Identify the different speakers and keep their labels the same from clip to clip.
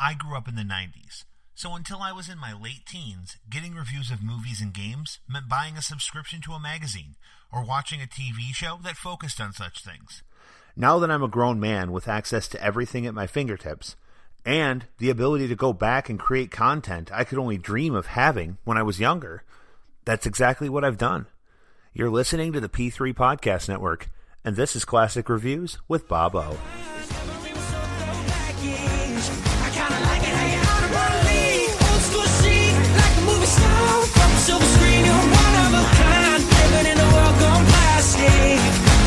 Speaker 1: I grew up in the 90s, so until I was in my late teens, getting reviews of movies and games meant buying a subscription to a magazine or watching a TV show that focused on such things. Now that I'm a grown man with access to everything at my fingertips, and the ability to go back and create content I could only dream of having when I was younger, that's exactly what I've done. You're listening to the P3 Podcast Network, and this is Classic Reviews with Bob O.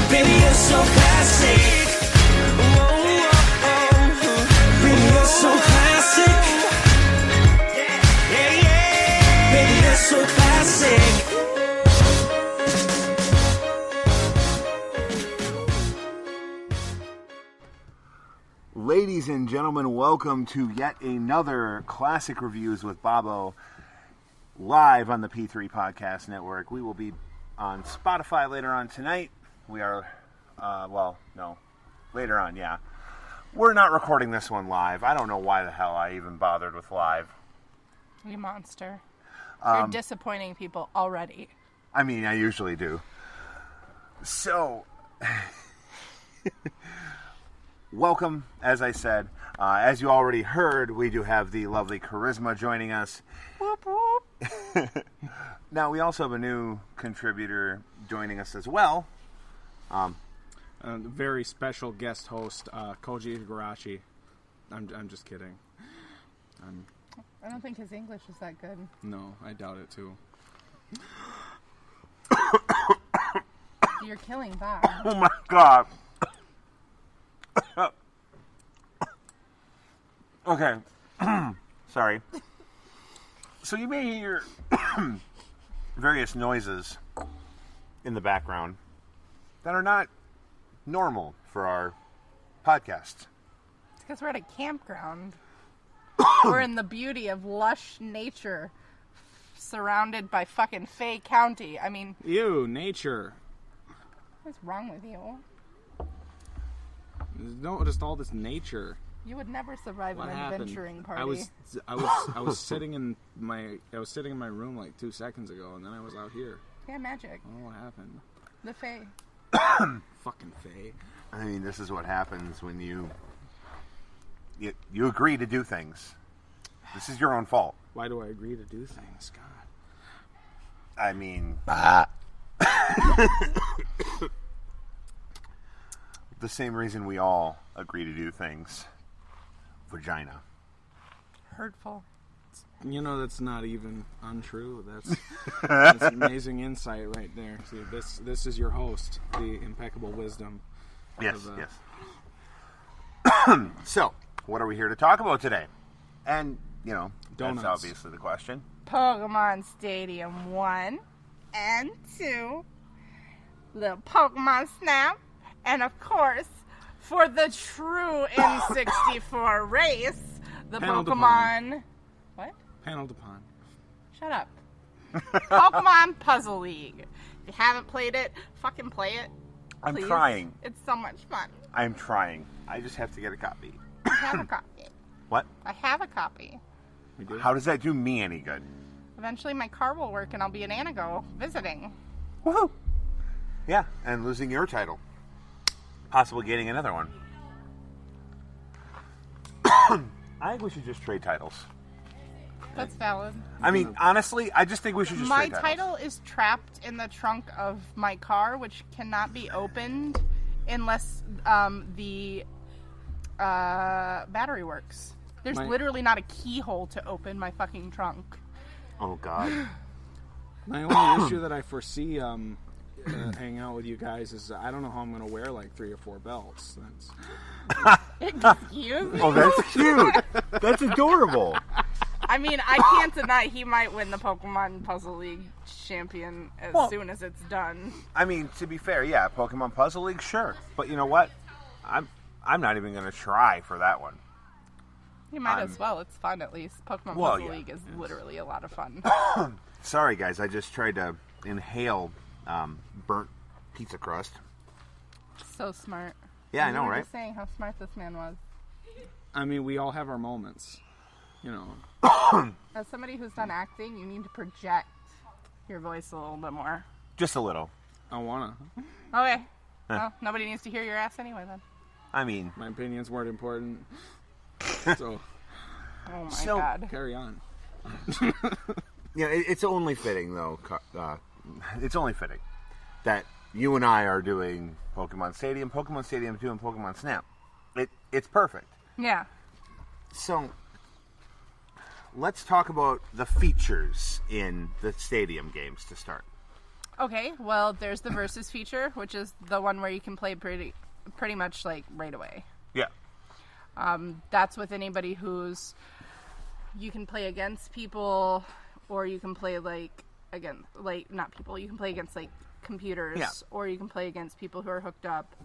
Speaker 2: Baby, you're so classic. Baby, you're so classic. Yeah, yeah. Baby, you're so classic.
Speaker 3: Ladies and gentlemen, welcome to yet another Classic Reviews with Bobo, live on the P3 Podcast Network. We will be on Spotify later on tonight. We are, later on, yeah. We're not recording this one live. I don't know why the hell I even bothered with live.
Speaker 4: You monster. You're disappointing people already.
Speaker 3: I mean, I usually do. So, welcome, as I said. As you already heard, we do have the lovely Karisma joining us.
Speaker 4: Whoop, whoop.
Speaker 3: Now, we also have a new contributor joining us as well.
Speaker 5: Very special guest host, Koji Igarashi. I'm just kidding.
Speaker 4: I don't think his English is that good.
Speaker 5: No, I doubt it too.
Speaker 4: You're killing Bob.
Speaker 3: Oh my god. Okay. Sorry. So you may hear various noises in the background that are not normal for our podcast.
Speaker 4: It's because we're at a campground. We're in the beauty of lush nature, surrounded by fucking Fay County. I mean...
Speaker 5: Ew, nature.
Speaker 4: What's wrong with you?
Speaker 5: Noticed all this nature.
Speaker 4: You would never survive
Speaker 5: What
Speaker 4: an
Speaker 5: happened?
Speaker 4: adventuring party.
Speaker 5: I was sitting in my room like 2 seconds ago, and then I was out here.
Speaker 4: Yeah, magic.
Speaker 5: I don't know what happened.
Speaker 4: The Fay.
Speaker 5: Fucking Faye.
Speaker 3: I mean, this is what happens when you agree to do things. This is your own fault.
Speaker 5: Why do I agree to do things, God?
Speaker 3: I mean... the same reason we all agree to do things. Vagina.
Speaker 4: Hurtful.
Speaker 5: You know, that's not even untrue. That's amazing insight right there. See, this is your host, the impeccable wisdom.
Speaker 3: Yes,
Speaker 5: of,
Speaker 3: yes. So, what are we here to talk about today? And,
Speaker 5: Donuts.
Speaker 3: that's obviously the question.
Speaker 4: Pokemon Stadium 1 and 2. The Pokemon Snap. And, of course, for the true N64 race, the
Speaker 5: Paneled
Speaker 4: Pokemon...
Speaker 5: upon.
Speaker 4: What?
Speaker 5: Paneled upon.
Speaker 4: Shut up. Pokemon Puzzle League. If you haven't played it, fucking play it.
Speaker 3: I'm
Speaker 4: Please.
Speaker 3: trying.
Speaker 4: It's so much fun.
Speaker 3: I'm trying. I just have to get a copy.
Speaker 4: I have a copy.
Speaker 3: What?
Speaker 4: I have a copy.
Speaker 5: We do?
Speaker 3: How does that do me any good?
Speaker 4: Eventually my car will work and I'll be in Anago visiting.
Speaker 3: Woohoo! Yeah, and losing your title. Possibly getting another one. I think we should just trade titles.
Speaker 4: That's valid.
Speaker 3: I mean, honestly, I just think we should just
Speaker 4: My
Speaker 3: trade titles.
Speaker 4: title is trapped in the trunk of my car, which cannot be opened unless the battery works. There's literally not a keyhole to open my fucking trunk.
Speaker 3: Oh, God.
Speaker 5: My only issue that I foresee hanging out with you guys is I don't know how I'm going to wear like 3 or 4 belts.
Speaker 4: Excuse me?
Speaker 3: Oh, that's cute. That's adorable.
Speaker 4: I mean, I can't deny he might win the Pokemon Puzzle League champion as soon as it's done.
Speaker 3: I mean, to be fair, yeah, Pokemon Puzzle League, sure. But you know what? I'm not even going to try for that one.
Speaker 4: You might as well. It's fun, at least. Pokemon Puzzle League is literally a lot of fun.
Speaker 3: Sorry, guys. I just tried to inhale burnt pizza crust.
Speaker 4: So smart.
Speaker 3: Yeah, I know,
Speaker 4: You were
Speaker 3: right?
Speaker 4: just saying how smart this man was.
Speaker 5: I mean, we all have our moments. you know.
Speaker 4: As somebody who's done acting, you need to project your voice a little bit more.
Speaker 3: Just a little.
Speaker 5: I wanna.
Speaker 4: Okay. Well, nobody needs to hear your ass anyway then.
Speaker 3: I mean,
Speaker 5: My opinions weren't important. So,
Speaker 4: Oh my
Speaker 3: So-
Speaker 4: god.
Speaker 5: carry on.
Speaker 3: yeah, it's only fitting though. It's only fitting that you and I are doing Pokemon Stadium 2, and Pokemon Snap. It's perfect.
Speaker 4: Yeah.
Speaker 3: So, let's talk about the features in the Stadium games to start.
Speaker 4: Okay, well, there's the versus feature, which is the one where you can play pretty much like right away.
Speaker 3: Yeah.
Speaker 4: That's with anybody who's you can play against people, or you can play not people. You can play against like computers,
Speaker 3: Yeah.
Speaker 4: or you can play against people who are hooked up.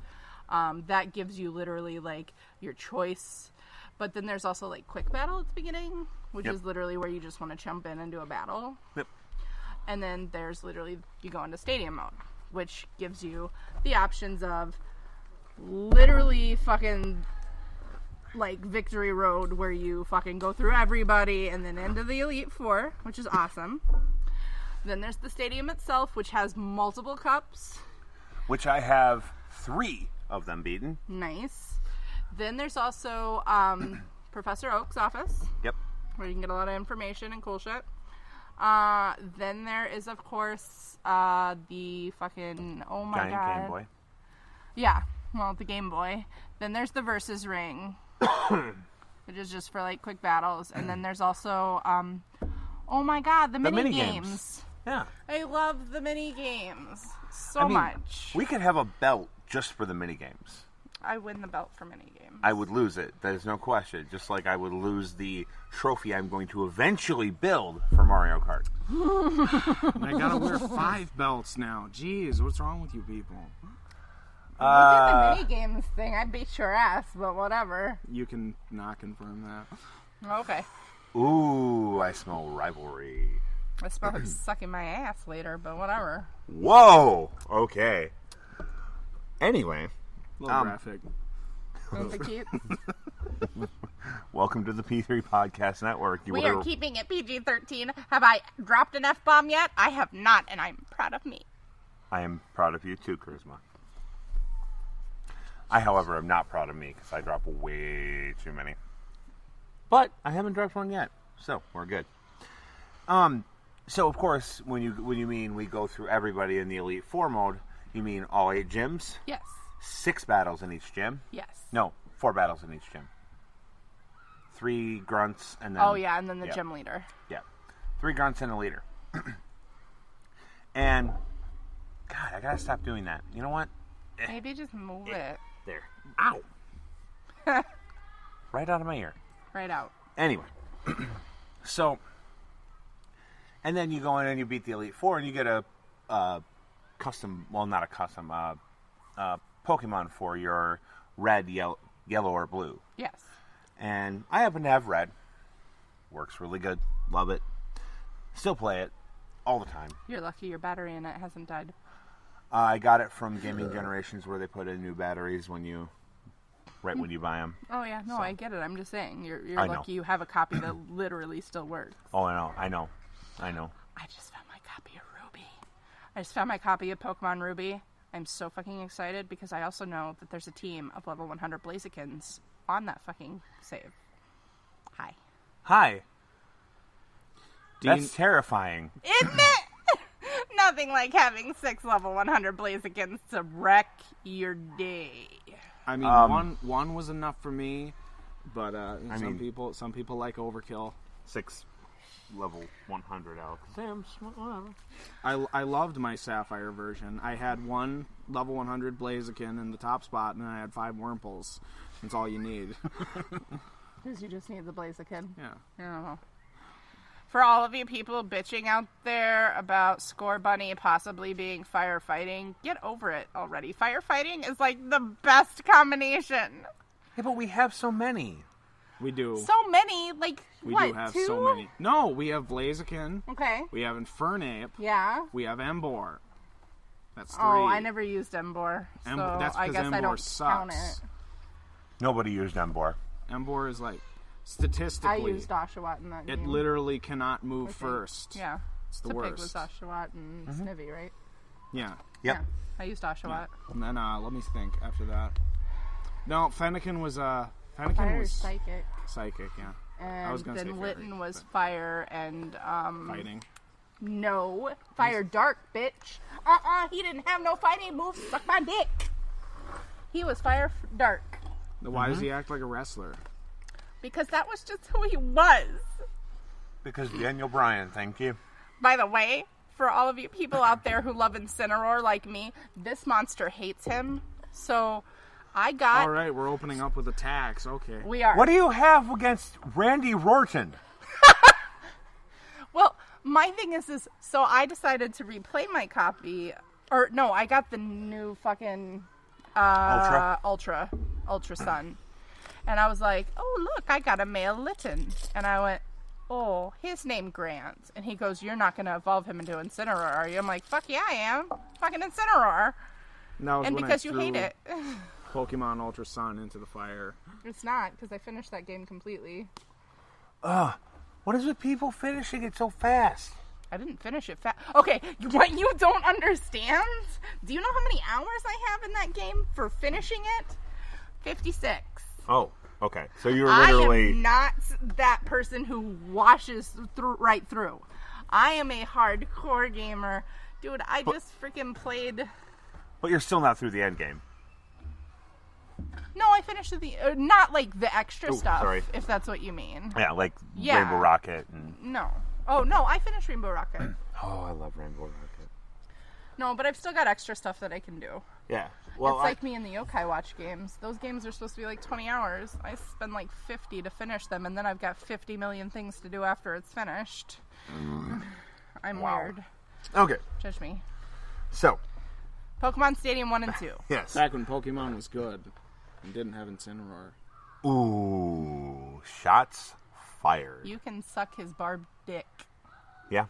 Speaker 4: That gives you literally like your choice. But then there's also like quick battle at the beginning, which
Speaker 3: Yep.
Speaker 4: is literally where you just want to jump in and do a battle.
Speaker 3: Yep.
Speaker 4: And then there's literally, you go into stadium mode, which gives you the options of literally fucking like Victory Road, where you fucking go through everybody and then into the Elite Four, which is awesome. Then there's the stadium itself, which has multiple cups.
Speaker 3: Which I have 3 of them beaten.
Speaker 4: Nice. Then there's also Professor Oak's office,
Speaker 3: Yep.
Speaker 4: where you can get a lot of information and cool shit. Then there is, of course, the fucking, oh my
Speaker 3: Giant
Speaker 4: god.
Speaker 3: Game Boy.
Speaker 4: Yeah, well, the Game Boy. Then there's the Versus Ring, which is just for, like, quick battles. And then there's also, oh my god, the mini games.
Speaker 3: Yeah.
Speaker 4: I love the mini games so
Speaker 3: I mean,
Speaker 4: much.
Speaker 3: We could have a belt just for the mini games.
Speaker 4: I win the belt for mini games.
Speaker 3: I would lose it. There's no question. Just like I would lose the trophy I'm going to eventually build for Mario Kart.
Speaker 5: And I gotta wear 5 belts now. Jeez, what's wrong with you people?
Speaker 4: Look at the mini games thing. I beat your ass, but whatever.
Speaker 5: You can not confirm that.
Speaker 4: Okay.
Speaker 3: Ooh, I smell rivalry.
Speaker 4: I smell him sucking my ass later, but whatever.
Speaker 3: Whoa! Okay. Anyway,
Speaker 5: A little graphic.
Speaker 4: Don't think you-
Speaker 3: welcome to the P3 Podcast Network.
Speaker 4: We are keeping it PG-13. Have I dropped an F-bomb yet? I have not, and I'm proud of me.
Speaker 3: I am proud of you too, Karisma. I, however, am not proud of me because I drop way too many. But I haven't dropped one yet, so we're good. So of course, when you mean we go through everybody in the Elite Four mode, you mean all 8 gyms,
Speaker 4: Yes.
Speaker 3: 6 battles in each gym.
Speaker 4: Yes.
Speaker 3: No, 4 battles in each gym. 3 grunts and then.
Speaker 4: Oh, yeah, and then the
Speaker 3: yeah.
Speaker 4: gym leader.
Speaker 3: Yeah, 3 grunts and a leader. And God, I gotta stop doing that. You know what?
Speaker 4: Maybe just move it
Speaker 3: There. Ow. Right out of my ear.
Speaker 4: right out.
Speaker 3: Anyway, so, and then you go in and you beat the Elite Four and you get a custom, well, not a custom, Pokemon for your red, yellow, or blue.
Speaker 4: Yes.
Speaker 3: And I happen to have red. Works really good. Love it. Still play it all the time.
Speaker 4: You're lucky your battery in it hasn't died.
Speaker 3: I got it from Gaming Generations where they put in new batteries when you buy them.
Speaker 4: Oh, yeah. No, I get it. I'm just saying. You're
Speaker 3: I know.
Speaker 4: lucky you have a copy that literally still works.
Speaker 3: Oh, I know.
Speaker 4: I just found my copy of Ruby. I just found my copy of Pokemon Ruby. I'm so fucking excited because I also know that there's a team of level 100 Blazikins on that fucking save. Hi.
Speaker 3: Hi.
Speaker 5: Dean-
Speaker 3: That's terrifying.
Speaker 4: Isn't it? Nothing like having 6 level 100 Blazikins to wreck your day.
Speaker 5: I mean, one was enough for me, but some
Speaker 3: mean-
Speaker 5: people like overkill.
Speaker 3: 6 level 100 Alakazam.
Speaker 5: I loved my Sapphire version. I had 1 level 100 Blaziken in the top spot, and then I had 5 Wurmples. That's all you need.
Speaker 4: Because you just need the Blaziken.
Speaker 5: Yeah.
Speaker 4: I don't know. For all of you people bitching out there about Score Bunny possibly being firefighting, get over it already. Firefighting is like the best combination.
Speaker 3: Yeah, but we have so many.
Speaker 5: We do.
Speaker 4: So many, like,
Speaker 5: We
Speaker 4: what,
Speaker 5: do have
Speaker 4: 2?
Speaker 5: so many. No, we have Blaziken.
Speaker 4: Okay.
Speaker 5: We have Infernape.
Speaker 4: Yeah.
Speaker 5: We have Embor. That's 3.
Speaker 4: Oh, I never used Embor, so
Speaker 5: That's
Speaker 4: I
Speaker 5: because
Speaker 4: guess I
Speaker 5: Embor
Speaker 4: don't count
Speaker 5: sucks.
Speaker 4: it.
Speaker 3: Nobody used Embor.
Speaker 5: Embor is like statistically,
Speaker 4: I used Oshawott in that
Speaker 5: it
Speaker 4: game.
Speaker 5: literally cannot move
Speaker 4: I think.
Speaker 5: first.
Speaker 4: Yeah.
Speaker 5: It's the
Speaker 4: Pig was
Speaker 5: worst.
Speaker 4: Oshawott and Snivy, right?
Speaker 5: Yeah.
Speaker 3: Yep.
Speaker 4: Yeah. I used Oshawott.
Speaker 5: And then let me think after that. No, Fennekin was
Speaker 4: Fire is psychic.
Speaker 5: psychic, yeah.
Speaker 4: And
Speaker 5: was gonna
Speaker 4: then
Speaker 5: say fairy,
Speaker 4: Litton was fire and
Speaker 5: Fighting.
Speaker 4: no. Fire dark, bitch. He didn't have no fighting moves. Suck my dick. He was fire dark.
Speaker 5: Why does he act like a wrestler?
Speaker 4: Because that was just who he was.
Speaker 3: Because Daniel Bryan, thank you.
Speaker 4: By the way, for all of you people out there who love Incineroar like me, this monster hates him. So I got...
Speaker 5: All right, we're opening up with attacks. Okay.
Speaker 4: We are.
Speaker 3: What do you have against Randy Rorton?
Speaker 4: Well, my thing is so I decided to replay my copy. Or, no, I got the new fucking... Ultra Sun. And I was like, oh, look, I got a male Litton. And I went, oh, his name Grant. And he goes, you're not going to evolve him into Incineroar, are you? I'm like, fuck yeah, I am. Fucking Incineroar.
Speaker 5: And
Speaker 4: because you hate it.
Speaker 5: Pokemon Ultra Sun into the fire.
Speaker 4: It's not, because I finished that game completely.
Speaker 3: What is with people finishing it so fast?
Speaker 4: I didn't finish it fast. Okay, what you don't understand? Do you know how many hours I have in that game for finishing it? 56.
Speaker 3: Oh, okay. So you were literally...
Speaker 4: I am not that person who washes right through. I am a hardcore gamer. Dude, I just freaking played...
Speaker 3: But you're still not through the end game.
Speaker 4: No, I finished the... not like the extra stuff,
Speaker 3: sorry.
Speaker 4: if that's what you mean.
Speaker 3: Yeah, like
Speaker 4: Yeah.
Speaker 3: Rainbow Rocket. And...
Speaker 4: No. Oh, no, I finished Rainbow Rocket.
Speaker 3: Oh, I love Rainbow Rocket.
Speaker 4: No, but I've still got extra stuff that I can do.
Speaker 3: Yeah. Well,
Speaker 4: It's like me in the Yokai Watch games. Those games are supposed to be like 20 hours. I spend like 50 to finish them, and then I've got 50 million things to do after it's finished. I'm weird.
Speaker 3: Okay.
Speaker 4: Judge me.
Speaker 3: So,
Speaker 4: Pokemon Stadium 1 and 2.
Speaker 3: yes.
Speaker 5: Back when Pokemon was good and didn't have Incineroar.
Speaker 3: Ooh, shots fired.
Speaker 4: You can suck his barbed dick.
Speaker 3: Yeah.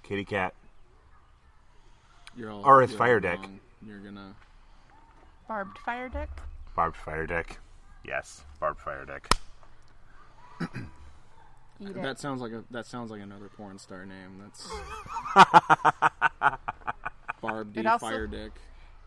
Speaker 3: Kitty cat.
Speaker 5: You're
Speaker 3: Or his
Speaker 5: you're
Speaker 3: fire
Speaker 5: wrong.
Speaker 3: dick.
Speaker 5: You're gonna...
Speaker 4: Barbed fire dick?
Speaker 3: Barbed fire dick. Yes, barbed fire dick.
Speaker 4: Eat it.
Speaker 5: That sounds like another porn star name. That's Barb D
Speaker 4: It also-
Speaker 5: Fire Dick.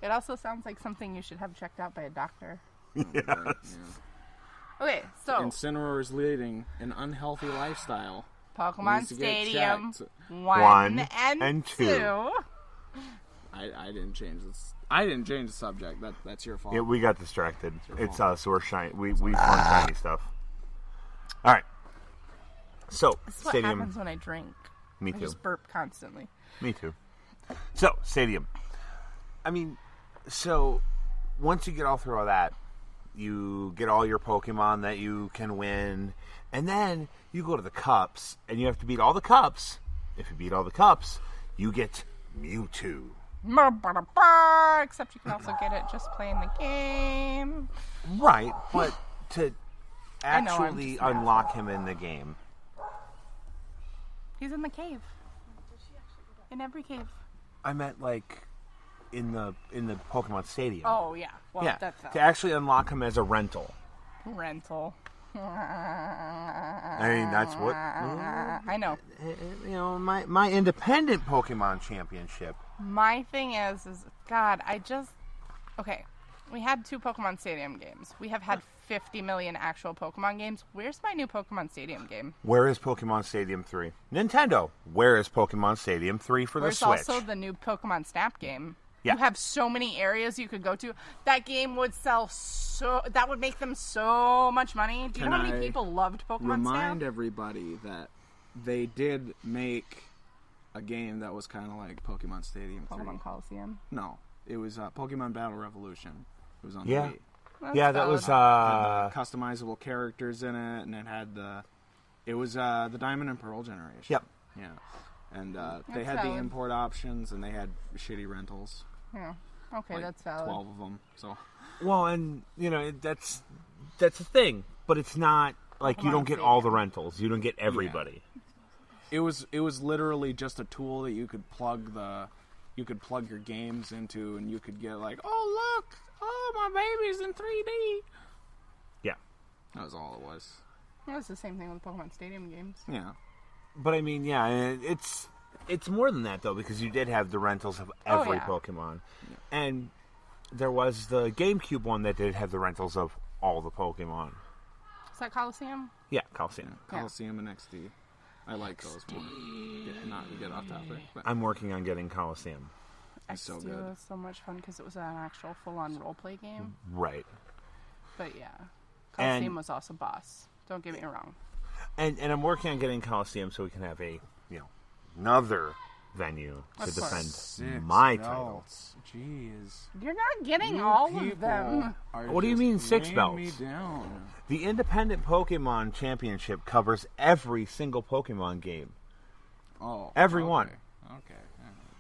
Speaker 4: It also sounds like something you should have checked out by a doctor.
Speaker 3: Yes.
Speaker 5: Yeah.
Speaker 4: Okay, so
Speaker 5: Incineroar is leading an unhealthy lifestyle.
Speaker 4: Pokemon
Speaker 5: Needs to get
Speaker 4: Stadium
Speaker 5: checked.
Speaker 4: 1 and
Speaker 3: and
Speaker 4: 2.
Speaker 3: 2.
Speaker 5: I didn't change this. I didn't change the subject. That's your fault.
Speaker 3: Yeah, we got distracted. It's
Speaker 5: fault.
Speaker 3: us. We're shiny. We found shiny stuff. All right. So,
Speaker 4: This is what
Speaker 3: Stadium.
Speaker 4: happens when I drink.
Speaker 3: Me
Speaker 4: I
Speaker 3: too.
Speaker 4: just burp constantly.
Speaker 3: Me too. So, Stadium. I mean, so once you get all through all that, you get all your Pokemon that you can win, and then you go to the Cups, and you have to beat all the Cups. If you beat all the Cups, you get Mewtwo.
Speaker 4: Except you can also get it just playing the game.
Speaker 3: Right, but to
Speaker 4: I know, I'm
Speaker 3: actually
Speaker 4: just an
Speaker 3: unlock him in the game.
Speaker 4: He's in the cave. In every cave.
Speaker 3: I meant like in the Pokemon Stadium.
Speaker 4: Oh, yeah. Well,
Speaker 3: yeah,
Speaker 4: that's
Speaker 3: to actually unlock him as a rental.
Speaker 4: rental.
Speaker 3: I mean, that's what
Speaker 4: I know.
Speaker 3: you know. My independent Pokemon championship.
Speaker 4: My thing is God, okay. We had 2 Pokemon Stadium games. We have had 50 million actual Pokemon games. Where's my new Pokemon Stadium game?
Speaker 3: Where is Pokemon Stadium 3? Nintendo. Where is Pokemon Stadium 3 for
Speaker 4: Where's
Speaker 3: the Switch?
Speaker 4: also the new Pokemon Snap game?
Speaker 3: Yeah.
Speaker 4: You have so many areas you could go to. That game would sell that would make them so much money. Do you know how many people loved Pokemon
Speaker 5: Remind
Speaker 4: Snap?
Speaker 5: everybody that they did make a game that was kind of like Pokemon Stadium 3.
Speaker 4: Pokemon Coliseum.
Speaker 5: No, it was Pokemon Battle Revolution. It was on
Speaker 3: Yeah.
Speaker 5: Wii.
Speaker 4: That's
Speaker 3: Yeah, that
Speaker 4: valid.
Speaker 3: was
Speaker 5: Had the customizable characters in it, and it was the Diamond and Pearl generation.
Speaker 3: Yep.
Speaker 5: Yeah, and they
Speaker 4: That's
Speaker 5: had the
Speaker 4: valid.
Speaker 5: import options, and they had shitty rentals.
Speaker 4: Yeah. Okay,
Speaker 5: Like
Speaker 4: that's valid.
Speaker 5: 12 of them. So
Speaker 3: Well, and you know that's a thing, but it's not like you
Speaker 4: Pokemon
Speaker 3: don't get all the
Speaker 4: Stadium.
Speaker 3: rentals. You don't get everybody.
Speaker 5: it was literally just a tool that you could plug your games into, and you could get like, oh look, oh my baby's in 3D.
Speaker 3: Yeah.
Speaker 5: That was all it was.
Speaker 4: Well, it's the same thing with Pokemon Stadium games.
Speaker 5: Yeah.
Speaker 3: But I mean, yeah, it's more than that though, because you did have the rentals of every
Speaker 4: yeah.
Speaker 3: Pokemon, and there was the GameCube one that did have the rentals of all the Pokemon.
Speaker 4: Is that Coliseum?
Speaker 3: Yeah, Coliseum.
Speaker 5: Coliseum and XD. I like those more. Not to get off topic, but
Speaker 3: I'm working on getting Coliseum.
Speaker 5: it's so
Speaker 4: XD
Speaker 5: good.
Speaker 4: was so much fun because it was an actual full-on role-play game.
Speaker 3: Right.
Speaker 4: But yeah, Coliseum was also boss. Don't get me wrong.
Speaker 3: And I'm working on getting Coliseum so we can have another venue to
Speaker 4: Of
Speaker 3: defend
Speaker 4: course.
Speaker 5: 6
Speaker 3: my title.
Speaker 5: belts. Jeez.
Speaker 4: You're not getting
Speaker 5: You
Speaker 4: all of
Speaker 5: people
Speaker 4: them.
Speaker 5: are
Speaker 3: What do you
Speaker 5: just
Speaker 3: mean 6
Speaker 5: weighing
Speaker 3: belts?
Speaker 5: me down.
Speaker 3: The Independent Pokemon Championship covers every single Pokemon game.
Speaker 5: Oh,
Speaker 3: Every
Speaker 5: okay.
Speaker 3: one.
Speaker 5: Okay.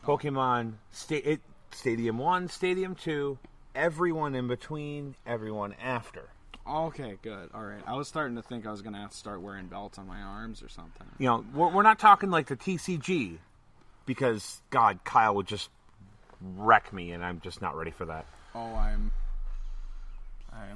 Speaker 3: Pokemon Stadium 1, Stadium 2, everyone in between, everyone after.
Speaker 5: Okay, good. All right. I was starting to think I was going to have to start wearing belts on my arms or something.
Speaker 3: You know, we're not talking like the TCG, because, God, Kyle would just wreck me, and I'm just not ready for that.
Speaker 5: Oh, I am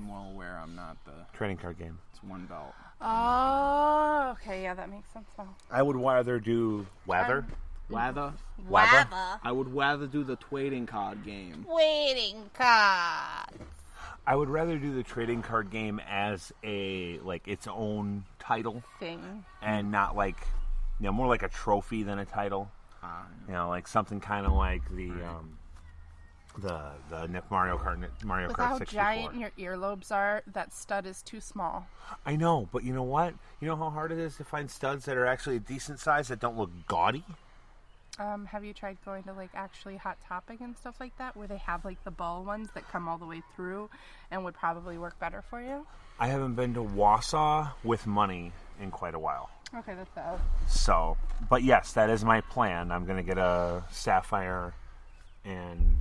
Speaker 5: well aware I'm not the...
Speaker 3: Trading card game.
Speaker 5: It's one belt.
Speaker 4: Oh, okay, yeah, that makes sense now.
Speaker 3: I would rather do Weather.
Speaker 5: Lather?
Speaker 3: Weather?
Speaker 5: I would rather do the trading card game.
Speaker 4: Waiting card.
Speaker 3: I would rather do the trading card game as its own title,
Speaker 4: Thing.
Speaker 3: and not more like a trophy than a title. Like something kind of like the Mario Kart
Speaker 4: With
Speaker 3: 64.
Speaker 4: how giant your earlobes are, that stud is too small.
Speaker 3: I know, but you know what? You know how hard it is to find studs that are actually a decent size that don't look gaudy?
Speaker 4: Have you tried going to actually Hot Topic and stuff like that, where they have the ball ones that come all the way through and would probably work better for you?
Speaker 3: I haven't been to Wausau with money in quite a while.
Speaker 4: Okay, that's out.
Speaker 3: So, but yes, that is my plan. I'm going to get a Sapphire and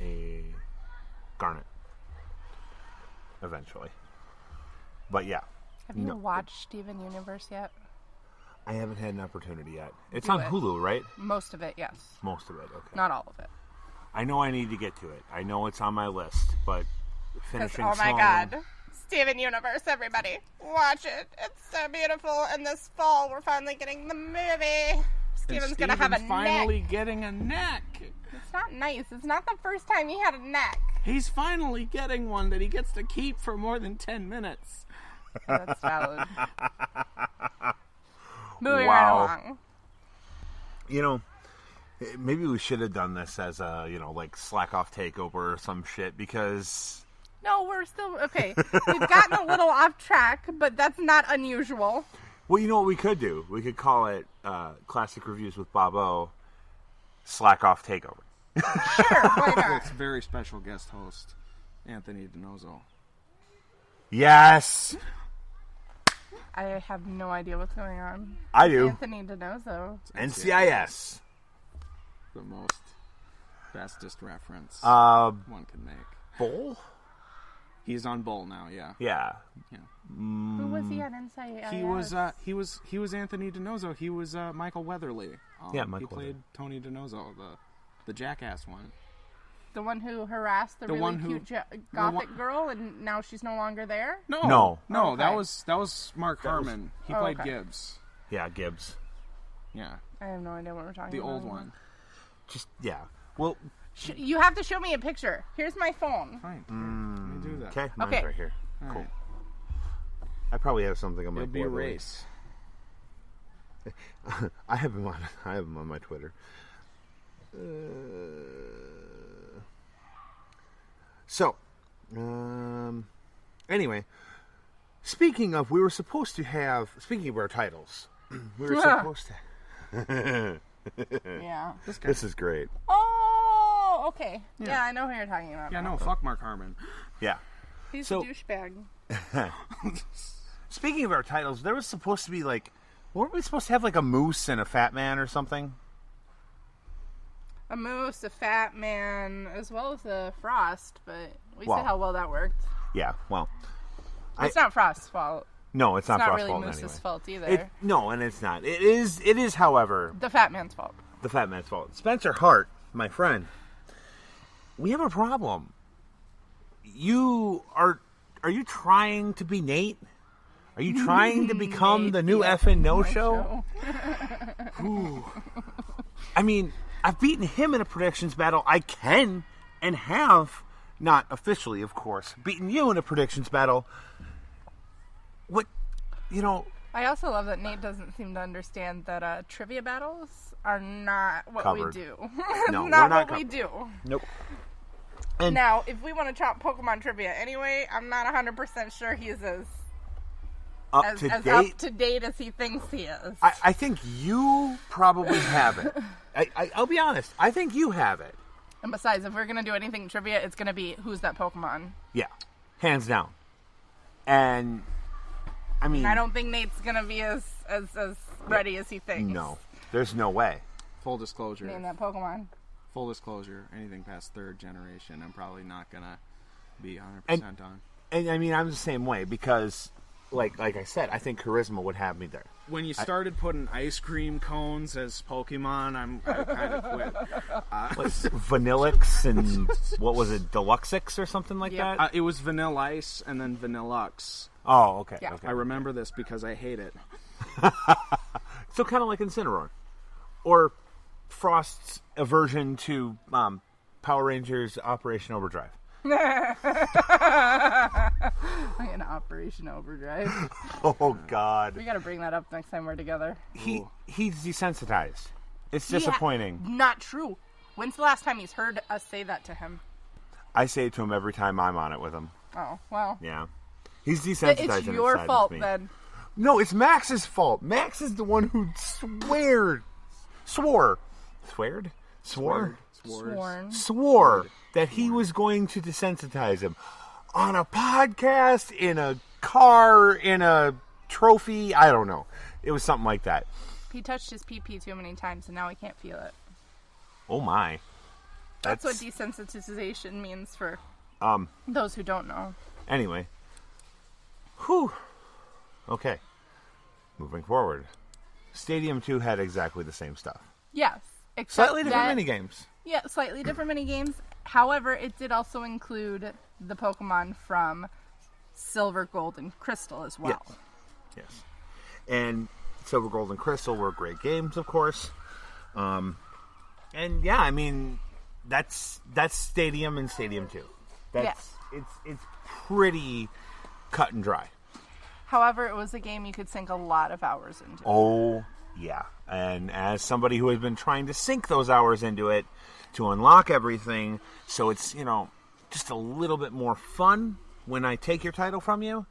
Speaker 3: a Garnet eventually. But yeah.
Speaker 4: Have you watched Steven Universe yet?
Speaker 3: I haven't had an opportunity yet. It's
Speaker 4: Do
Speaker 3: on
Speaker 4: it.
Speaker 3: Hulu, right?
Speaker 4: Most of it, yes.
Speaker 3: Most of it, okay.
Speaker 4: Not all of it.
Speaker 3: I know I need to get to it. I know it's on my list, but
Speaker 4: Because,
Speaker 3: finishing
Speaker 4: oh my
Speaker 3: Song-
Speaker 4: god. Steven Universe, everybody. Watch it. It's so beautiful. And this fall, we're finally getting the movie. Steven's gonna have a
Speaker 5: finally
Speaker 4: neck.
Speaker 5: getting a neck.
Speaker 4: It's not nice. It's not the first time he had a neck.
Speaker 5: He's finally getting one that he gets to keep for more than 10 minutes.
Speaker 4: That's valid. Moving
Speaker 3: Wow.
Speaker 4: right along.
Speaker 3: You know, maybe we should have done this as a, slack off takeover or some shit, because
Speaker 4: No, we're still okay. We've gotten a little off track, but that's not unusual.
Speaker 3: well, you know what we could do? We could call it Classic Reviews with Bob O, Slack Off Takeover.
Speaker 4: Sure, why not?
Speaker 5: It's very special guest host, Anthony DiNozzo.
Speaker 3: Yes!
Speaker 4: I have no idea what's going on.
Speaker 3: I do.
Speaker 4: Anthony DiNozzo.
Speaker 3: NCIS.
Speaker 5: The most bestest reference
Speaker 3: Bowl?
Speaker 5: one can make. He's on Bull now, yeah.
Speaker 3: Yeah.
Speaker 4: Who was he on Inside?
Speaker 5: He was Anthony DiNozzo. He was Michael Weatherly.
Speaker 3: Yeah,
Speaker 5: He
Speaker 3: Michael
Speaker 5: played Tony DiNozzo, the jackass one.
Speaker 4: The one who harassed the really
Speaker 5: one who-
Speaker 4: cute gothic girl, and now she's no longer there?
Speaker 3: No.
Speaker 4: Oh, okay.
Speaker 5: That was Mark Harmon. He
Speaker 4: Oh,
Speaker 5: played
Speaker 4: okay.
Speaker 5: Gibbs.
Speaker 3: Yeah, Gibbs.
Speaker 5: Yeah,
Speaker 4: I have no idea what we're talking
Speaker 5: the
Speaker 4: about.
Speaker 5: old one.
Speaker 3: Just, yeah. Well,
Speaker 4: You have to show me a picture. Here's my phone.
Speaker 5: Fine. Let me do that.
Speaker 3: okay, mine's
Speaker 4: Okay.
Speaker 3: right here.
Speaker 5: All
Speaker 3: Cool.
Speaker 5: right.
Speaker 3: I probably have something on my
Speaker 5: It'll be a
Speaker 3: board.
Speaker 5: race.
Speaker 3: I have him on my Twitter. Anyway, speaking of our titles, we were supposed to.
Speaker 4: Yeah.
Speaker 3: This is great.
Speaker 4: Oh, okay. Yeah, I know who you're talking about.
Speaker 5: Yeah,
Speaker 4: now.
Speaker 5: no, fuck Mark Harmon.
Speaker 3: Yeah.
Speaker 4: He's
Speaker 3: So-
Speaker 4: a douchebag.
Speaker 3: Speaking of our titles, there was supposed to be weren't we supposed to have a moose and a fat man or something?
Speaker 4: A moose, a fat man, as well as a frost, but we
Speaker 3: Well.
Speaker 4: said how well that worked.
Speaker 3: Yeah. Well,
Speaker 4: It's not Frost's fault.
Speaker 3: no, it's
Speaker 4: It's
Speaker 3: not
Speaker 4: not
Speaker 3: Frost's
Speaker 4: really
Speaker 3: fault
Speaker 4: Moose's
Speaker 3: anyway.
Speaker 4: fault either.
Speaker 3: No, and it's not. It is, however,
Speaker 4: The fat man's fault.
Speaker 3: the fat man's fault. Spencer Hart, my friend, we have a problem. Are you trying to be Nate? Are you trying to become the new effing no-show? Ooh. I mean, I've beaten him in a predictions battle. I can and have, not officially, of course, beaten you in a predictions battle. What,
Speaker 4: I also love that Nate doesn't seem to understand that trivia battles are not what
Speaker 3: Covered.
Speaker 4: we do.
Speaker 3: No,
Speaker 4: not
Speaker 3: we're not
Speaker 4: what we do.
Speaker 3: Nope. And
Speaker 4: Now, if we want to talk Pokemon trivia anyway, I'm not 100% sure he's as
Speaker 3: up to
Speaker 4: up
Speaker 3: date,
Speaker 4: to date as he thinks he is.
Speaker 3: I think you probably have it. I'll be honest. I think you have it.
Speaker 4: And besides, if we're going to do anything trivia, it's going to be who's that Pokemon.
Speaker 3: Yeah, hands down. And I mean,
Speaker 4: I don't think Nate's going to be as ready as he thinks.
Speaker 3: No, there's no way.
Speaker 5: Full disclosure.
Speaker 4: Name that Pokemon.
Speaker 5: Full disclosure. Anything past 3rd generation, I'm probably not gonna be 100% on.
Speaker 3: And I mean, I'm the same way because, like I said, I think Karisma would have me there.
Speaker 5: When you started putting ice cream cones as Pokemon, I kind of quit.
Speaker 3: Vanillix and what was it, Deluxix or something like
Speaker 4: Yep.
Speaker 3: that?
Speaker 5: It was Vanilla Ice and then Vanillux.
Speaker 3: Oh, okay.
Speaker 4: Yeah.
Speaker 3: Okay.
Speaker 5: I remember this because I hate it.
Speaker 3: So kind of like Incineroar, or Frost's aversion to Power Rangers Operation Overdrive.
Speaker 4: In Operation Overdrive.
Speaker 3: Oh God.
Speaker 4: We got to bring that up next time we're together.
Speaker 3: He's desensitized. It's disappointing.
Speaker 4: Not true. When's the last time he's heard us say that to him?
Speaker 3: I say it to him every time I'm on it with him.
Speaker 4: Oh, well.
Speaker 3: Yeah. He's desensitized.
Speaker 4: It's
Speaker 3: and it
Speaker 4: your
Speaker 3: saddens
Speaker 4: fault
Speaker 3: me.
Speaker 4: then.
Speaker 3: No, it's Max's fault. Max is the one who swore that he was going to desensitize him on a podcast, in a car, in a trophy. I don't know. It was something like that.
Speaker 4: He touched his pee-pee too many times, and now he can't feel it.
Speaker 3: Oh my.
Speaker 4: That's what desensitization means for
Speaker 3: Um,
Speaker 4: those who don't know.
Speaker 3: Anyway. Whew. Okay. Moving forward. Stadium 2 had exactly the same stuff.
Speaker 4: Yes. Except
Speaker 3: Slightly different
Speaker 4: that,
Speaker 3: minigames.
Speaker 4: Yeah, slightly different minigames. However, it did also include the Pokemon from Silver, Gold, and Crystal as well.
Speaker 3: Yes. And Silver, Gold, and Crystal were great games, of course. And yeah, I mean, that's Stadium and Stadium 2.
Speaker 4: Yes.
Speaker 3: It's pretty cut and dry.
Speaker 4: However, it was a game you could sink a lot of hours into.
Speaker 3: Oh, yeah. And as somebody who has been trying to sink those hours into it to unlock everything, so it's, just a little bit more fun when I take your title from you.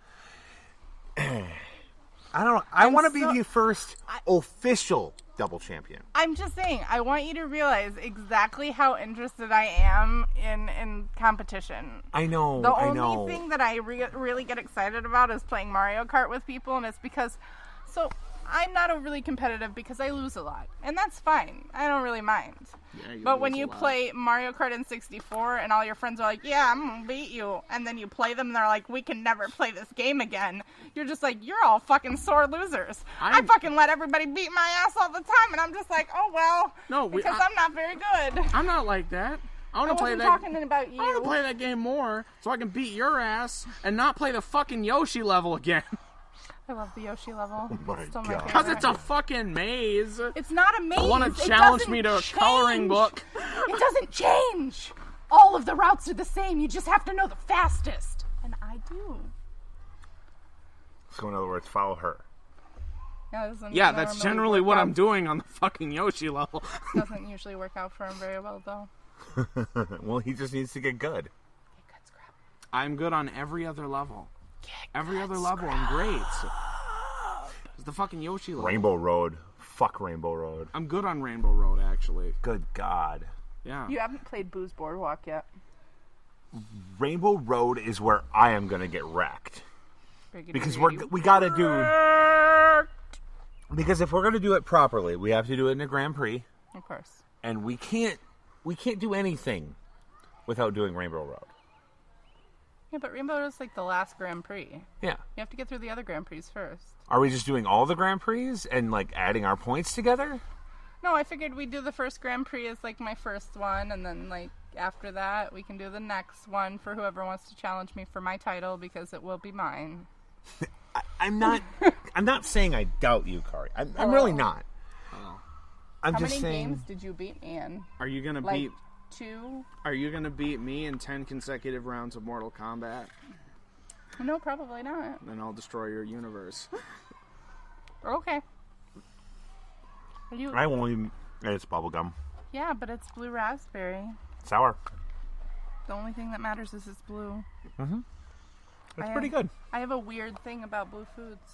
Speaker 3: I don't know. I want to be the first official double champion.
Speaker 4: I'm just saying, I want you to realize exactly how interested I am in competition.
Speaker 3: I know.
Speaker 4: The only thing that I really get excited about is playing Mario Kart with people, and it's because... So, I'm not overly competitive because I lose a lot. And that's fine. I don't really mind.
Speaker 5: Yeah,
Speaker 4: But when you play Mario Kart in 64 and all your friends are like, yeah, I'm going to beat you. And then you play them and they're like, we can never play this game again. You're just like, you're all fucking sore losers. I fucking let everybody beat my ass all the time. And I'm just like, oh, well.
Speaker 5: No,
Speaker 4: because I'm not very good.
Speaker 5: I'm not like that. I want to play that.
Speaker 4: talking about you.
Speaker 5: I want to play that game more so I can beat your ass and not play the fucking Yoshi level again.
Speaker 4: I love the Yoshi level.
Speaker 3: Oh my
Speaker 4: Still my
Speaker 3: God.
Speaker 5: Because
Speaker 4: favorite.
Speaker 5: it's a fucking maze.
Speaker 4: It's not a maze.
Speaker 5: I want
Speaker 4: It
Speaker 5: to challenge
Speaker 4: doesn't
Speaker 5: me to a
Speaker 4: change.
Speaker 5: coloring book.
Speaker 4: It doesn't change. All of the routes are the same. You just have to know the fastest. And I do.
Speaker 3: So in other words, follow her.
Speaker 5: Yeah, that's generally what I'm doing on the fucking Yoshi level.
Speaker 4: Doesn't usually work out for him very well, though.
Speaker 3: Well, he just needs to get good.
Speaker 5: I'm good on every other level. Every other level, I'm great. It's the fucking Yoshi level.
Speaker 3: Rainbow Road. Fuck Rainbow Road.
Speaker 5: I'm good on Rainbow Road, actually.
Speaker 3: Good God.
Speaker 5: Yeah.
Speaker 4: You haven't played Boo's Boardwalk yet.
Speaker 3: Rainbow Road is where I am going to get wrecked. Because we got to do... Because if we're going to do it properly, we have to do it in a Grand Prix.
Speaker 4: Of course.
Speaker 3: And we can't do anything without doing Rainbow Road.
Speaker 4: Yeah, but Rainbow Road is like the last Grand Prix.
Speaker 3: Yeah.
Speaker 4: You have to get through the other Grand Prix first.
Speaker 3: Are we just doing all the Grand Prix and like adding our points together?
Speaker 4: No, I figured we'd do the first Grand Prix as like my first one, and then like after that we can do the next one for whoever wants to challenge me for my title because it will be mine.
Speaker 3: I'm not saying I doubt you, Kari. I'm really not. I'm
Speaker 4: How
Speaker 3: just
Speaker 4: many
Speaker 3: saying.
Speaker 4: games did you beat me in?
Speaker 5: Are you gonna
Speaker 4: Like
Speaker 5: beat?
Speaker 4: 2?
Speaker 5: Are you gonna beat me in 10 consecutive rounds of Mortal Kombat?
Speaker 4: No, probably not.
Speaker 5: Then I'll destroy your universe.
Speaker 4: Okay. Are you?
Speaker 3: I won't even. It's bubblegum.
Speaker 4: Yeah, but it's blue raspberry.
Speaker 3: Sour.
Speaker 4: The only thing that matters is it's blue.
Speaker 3: It's pretty good.
Speaker 4: I have a weird thing about blue foods.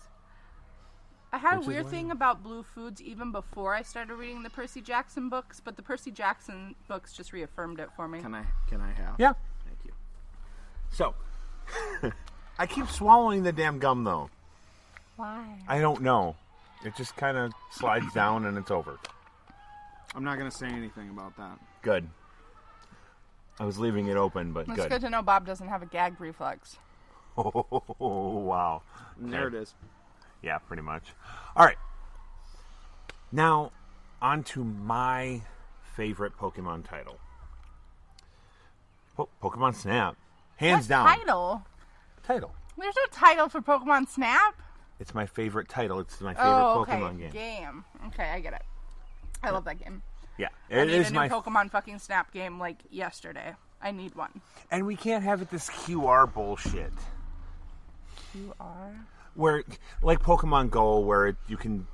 Speaker 4: I had a weird thing about blue foods even before I started reading the Percy Jackson books, but the Percy Jackson books just reaffirmed it for me.
Speaker 5: Can I have?
Speaker 3: Yeah.
Speaker 5: Thank you.
Speaker 3: So, I keep swallowing the damn gum, though.
Speaker 4: Why?
Speaker 3: I don't know. It just kind of slides down and it's over.
Speaker 5: I'm not gonna say anything about that.
Speaker 3: Good. I was leaving it open, but
Speaker 4: It's good to know Bob doesn't have a gag reflex.
Speaker 3: Oh, wow.
Speaker 5: And there it is.
Speaker 3: Yeah, pretty much. All right. Now, on to my favorite Pokemon title. Pokemon Snap. Hands down.
Speaker 4: Title?
Speaker 3: Title.
Speaker 4: There's no title for Pokemon Snap.
Speaker 3: It's my favorite title. It's my favorite
Speaker 4: okay.
Speaker 3: Pokemon game.
Speaker 4: Okay, I get it. I love that game.
Speaker 3: Yeah.
Speaker 4: I
Speaker 3: It
Speaker 4: need
Speaker 3: is
Speaker 4: a new
Speaker 3: my
Speaker 4: Pokemon fucking Snap game like yesterday. I need one.
Speaker 3: And we can't have it this QR bullshit.
Speaker 4: QR?
Speaker 3: Where, like Pokemon Go, where you can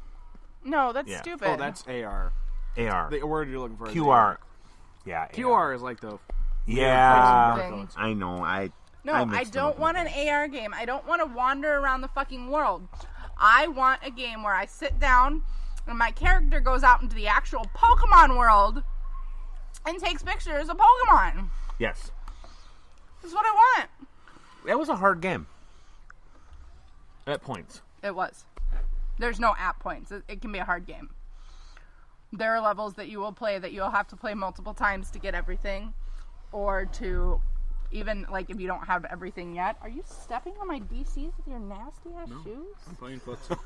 Speaker 4: No, that's
Speaker 3: Yeah.
Speaker 4: stupid.
Speaker 5: Oh, that's AR.
Speaker 3: AR.
Speaker 5: The word you're looking for is
Speaker 3: QR.
Speaker 5: AR.
Speaker 3: Yeah.
Speaker 5: QR is like the
Speaker 3: Yeah.
Speaker 4: Thing.
Speaker 3: I know.
Speaker 4: No,
Speaker 3: I
Speaker 4: I
Speaker 3: mixed them
Speaker 4: don't
Speaker 3: up.
Speaker 4: want an AR game. I don't want to wander around the fucking world. I want a game where I sit down and my character goes out into the actual Pokemon world and takes pictures of Pokemon.
Speaker 3: Yes.
Speaker 4: That's what I want.
Speaker 3: That was a hard game. At points.
Speaker 4: It was. There's no app points. It can be a hard game. There are levels that you will play that you'll have to play multiple times to get everything. Or to even, like, if you don't have everything yet. Are you stepping on my DCs with your nasty ass shoes?
Speaker 5: I'm playing footsie.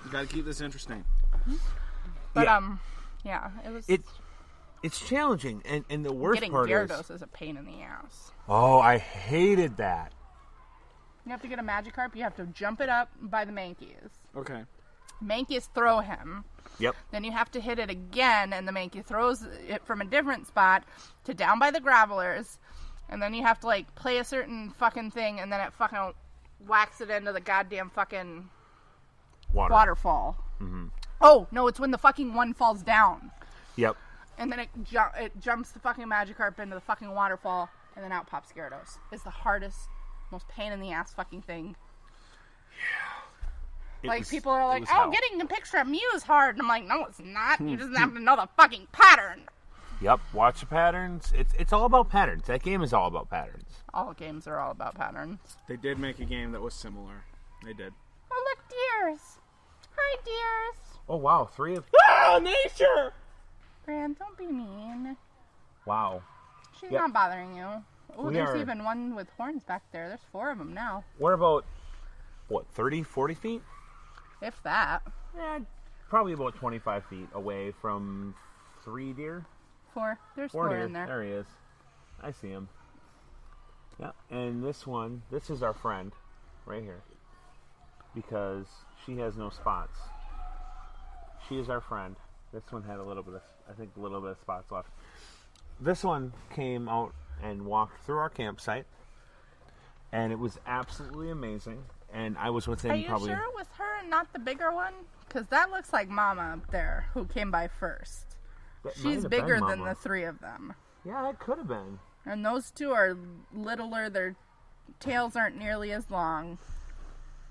Speaker 5: You gotta keep this interesting.
Speaker 4: But,
Speaker 3: Yeah.
Speaker 4: it was...
Speaker 3: It's challenging, and the worst
Speaker 4: Getting
Speaker 3: part
Speaker 4: Gyarados is a pain in the ass.
Speaker 3: Oh, I hated that.
Speaker 4: You have to get a Magikarp. You have to jump it up by the Mankeys.
Speaker 5: Okay.
Speaker 4: Mankeys throw him.
Speaker 3: Yep.
Speaker 4: Then you have to hit it again, and the Mankey throws it from a different spot to down by the Gravelers. And then you have to, like, play a certain fucking thing, and then it fucking whacks it into the goddamn fucking waterfall. Mm-hmm. Oh, no, it's when the fucking one falls down.
Speaker 3: Yep.
Speaker 4: And then it jumps the fucking Magikarp into the fucking waterfall, and then out pops Gyarados. It's the hardest, most pain in the ass fucking thing. Like, people are like, oh, getting a picture of Mew is hard. And I'm like, no, it's not. You just have to know the fucking pattern.
Speaker 3: Yep. Watch the patterns. It's all about patterns. That game is all about patterns.
Speaker 4: All games are all about patterns.
Speaker 5: They did make a game that was similar. They did.
Speaker 4: Oh, look, deers. Hi, deers.
Speaker 3: Oh, wow. 3 of...
Speaker 5: Ah, nature!
Speaker 4: Brand, don't be mean.
Speaker 3: Wow.
Speaker 4: She's
Speaker 3: Yep.
Speaker 4: not bothering you. Oh,
Speaker 3: We
Speaker 4: there's
Speaker 3: are-
Speaker 4: even one with horns back there. There's 4 of them now.
Speaker 3: We're about, 30, 40 feet?
Speaker 4: If that.
Speaker 3: Yeah, probably about 25 feet away from 3 deer.
Speaker 4: 4. There's
Speaker 3: 4
Speaker 4: 4
Speaker 3: deer.
Speaker 4: in there.
Speaker 3: There he is. I see him. Yeah, and this is our friend right here. Because she has no spots. She is our friend. This one had a little bit of spots left. This one came out and walked through our campsite. And it was absolutely amazing. And I was within
Speaker 4: Are you
Speaker 3: probably...
Speaker 4: sure it was her and not the bigger one? Because that looks like Mama up there, who came by first.
Speaker 3: That might
Speaker 4: She's
Speaker 3: have been
Speaker 4: bigger than
Speaker 3: Mama.
Speaker 4: the 3 of them.
Speaker 3: Yeah, that could have been.
Speaker 4: And those 2 are littler. Their tails aren't nearly as long.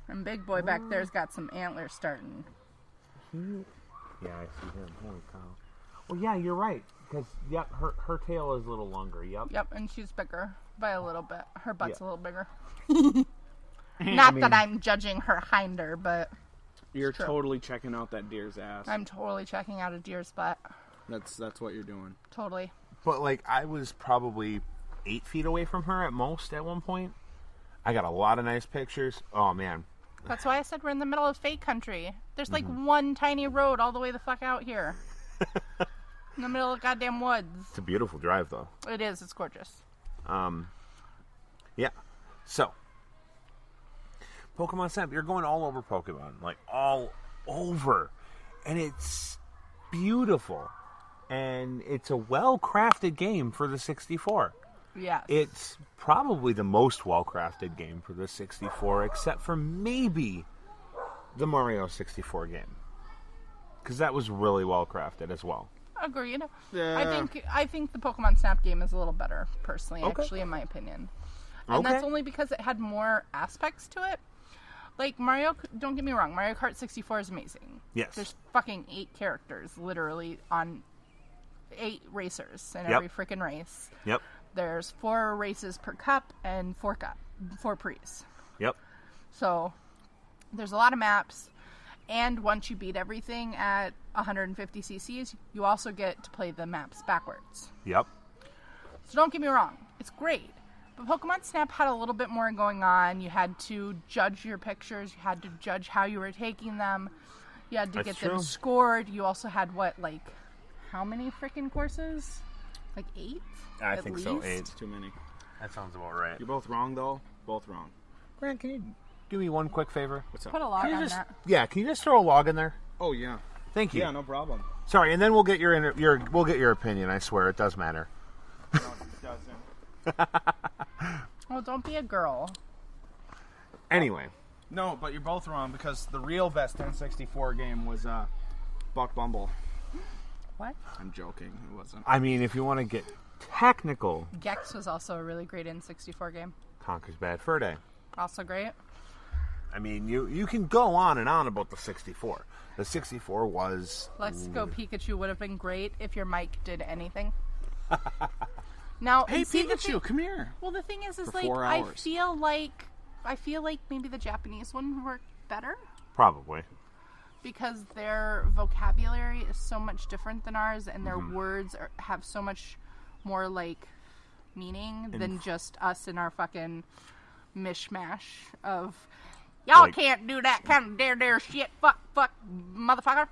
Speaker 4: And Big Boy back there's got some antlers starting.
Speaker 3: Yeah, I see him. Holy cow. Well, yeah, you're right. Because, yep, her tail is a little longer. Yep.
Speaker 4: Yep, and she's bigger by a little bit. Her butt's
Speaker 3: Yeah.
Speaker 4: a little bigger. Not that I'm judging her hinder, but
Speaker 5: You're
Speaker 4: true.
Speaker 5: totally checking out that deer's ass.
Speaker 4: I'm totally checking out a deer's butt.
Speaker 5: That's what you're doing.
Speaker 4: Totally.
Speaker 3: But, like, I was probably 8 feet away from her at most at one point. I got a lot of nice pictures. Oh, man.
Speaker 4: That's why I said we're in the middle of fake country. There's like one tiny road all the way the fuck out here. In the middle of goddamn woods.
Speaker 3: It's a beautiful drive, though.
Speaker 4: It is. It's gorgeous.
Speaker 3: Yeah. So, Pokemon Snap, you're going all over Pokemon, like all over, and it's beautiful, and it's a well-crafted game for the 64.
Speaker 4: Yes.
Speaker 3: It's probably the most well-crafted game for the 64, except for maybe the Mario 64 game, because that was really well-crafted as well.
Speaker 4: Agreed.
Speaker 5: Yeah.
Speaker 4: I think the Pokemon Snap game is a little better, personally,
Speaker 3: Okay.
Speaker 4: actually, in my opinion. And
Speaker 3: Okay.
Speaker 4: that's only because it had more aspects to it. Like, Mario, don't get me wrong, Mario Kart 64 is amazing.
Speaker 3: Yes.
Speaker 4: There's fucking 8 characters, literally, on 8 racers in
Speaker 3: Yep.
Speaker 4: every freaking race.
Speaker 3: Yep.
Speaker 4: There's 4 races per cup and 4 pre's.
Speaker 3: Yep.
Speaker 4: So, there's a lot of maps. And once you beat everything at 150 cc's, you also get to play the maps backwards.
Speaker 3: Yep.
Speaker 4: So don't get me wrong, it's great. But Pokemon Snap had a little bit more going on. You had to judge your pictures. You had to judge how you were taking them. You had to
Speaker 3: That's
Speaker 4: get them
Speaker 3: true.
Speaker 4: scored. You also had, how many freaking courses? Like 8?
Speaker 3: I
Speaker 4: At
Speaker 3: think so,
Speaker 4: least?
Speaker 3: 8.
Speaker 5: Too many.
Speaker 3: That sounds about right.
Speaker 5: You're both wrong, though. Both wrong.
Speaker 3: Grant, can you do me one quick favor?
Speaker 5: What's up?
Speaker 4: Put a log
Speaker 3: Can you
Speaker 4: on
Speaker 3: just,
Speaker 4: that.
Speaker 3: yeah, can you just throw a log in there?
Speaker 5: Oh, yeah.
Speaker 3: Thank you.
Speaker 5: Yeah, no problem.
Speaker 3: Sorry, and then we'll get we'll get your opinion. I swear, it does matter.
Speaker 5: No, it doesn't.
Speaker 4: Well, don't be a girl.
Speaker 3: Anyway,
Speaker 5: No, but you're both wrong because the real best N64 game was Buck Bumble.
Speaker 4: What?
Speaker 5: I'm joking. It wasn't.
Speaker 3: I mean, if you want to get technical,
Speaker 4: Gex was also a really great N64 game.
Speaker 3: Conker's Bad Fur Day.
Speaker 4: Also great.
Speaker 3: I mean, you can go on and on about the 64. The 64 was...
Speaker 4: Let's Go Pikachu would have been great if your mic did anything. Now,
Speaker 5: Hey,
Speaker 4: see, the
Speaker 5: Pikachu,
Speaker 4: thing-
Speaker 5: come here.
Speaker 4: Well, the thing is
Speaker 5: For
Speaker 4: like
Speaker 5: 4
Speaker 4: I
Speaker 5: hours.
Speaker 4: feel like maybe the Japanese one worked better
Speaker 3: Probably.
Speaker 4: because their vocabulary is so much different than ours, and their words have so much more meaning than just us and our fucking mishmash of y'all
Speaker 3: Like-
Speaker 4: can't do that kind of dare shit, fuck, motherfucker.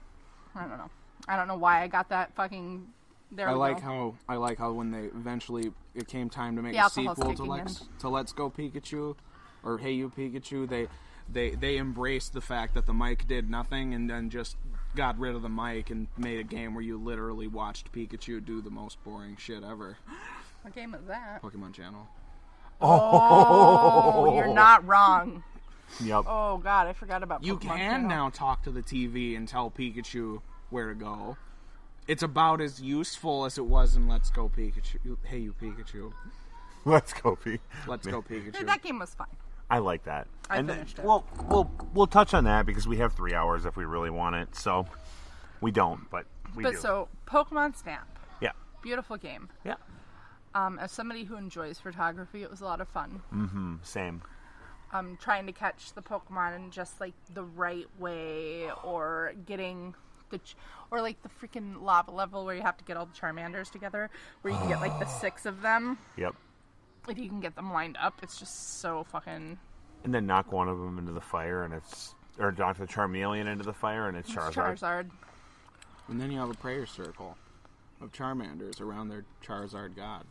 Speaker 4: I don't know why I got that fucking. There
Speaker 5: I
Speaker 4: we
Speaker 5: like
Speaker 4: go.
Speaker 5: how when they eventually it came time to make
Speaker 4: The
Speaker 5: a
Speaker 4: alcohol's
Speaker 5: sequel
Speaker 4: kicking
Speaker 5: to Let's Go Pikachu or Hey You Pikachu, they embraced the fact that the mic did nothing and then just got rid of the mic and made a game where you literally watched Pikachu do the most boring shit ever.
Speaker 4: What game is that?
Speaker 5: Pokemon Channel.
Speaker 4: Oh, you're not wrong.
Speaker 3: Yep.
Speaker 4: Oh god, I forgot about
Speaker 5: You
Speaker 4: Pokemon
Speaker 5: can
Speaker 4: Channel.
Speaker 5: now talk to the TV and tell Pikachu where to go. It's about as useful as it was in Let's Go Pikachu. Hey You Pikachu.
Speaker 3: Let's go, P.
Speaker 5: Let's Go Pikachu.
Speaker 4: That game was fine.
Speaker 3: I like that.
Speaker 4: I
Speaker 3: and
Speaker 4: finished it.
Speaker 3: We'll touch on that because we have 3 hours if we really want it. So we don't, but we do.
Speaker 4: So Pokemon Snap,
Speaker 3: Yeah.
Speaker 4: beautiful game.
Speaker 3: Yeah.
Speaker 4: As somebody who enjoys photography, it was a lot of fun.
Speaker 3: Same.
Speaker 4: Trying to catch the Pokemon in just the right way, or getting the freaking lava level where you have to get all the Charmanders together, where you can get the 6 of them.
Speaker 3: Yep.
Speaker 4: If you can get them lined up, it's just so fucking.
Speaker 3: And then knock one of them into the fire, or knock the Charmeleon into the fire, and it's Charizard.
Speaker 4: Charizard.
Speaker 5: And then you have a prayer circle of Charmanders around their Charizard god.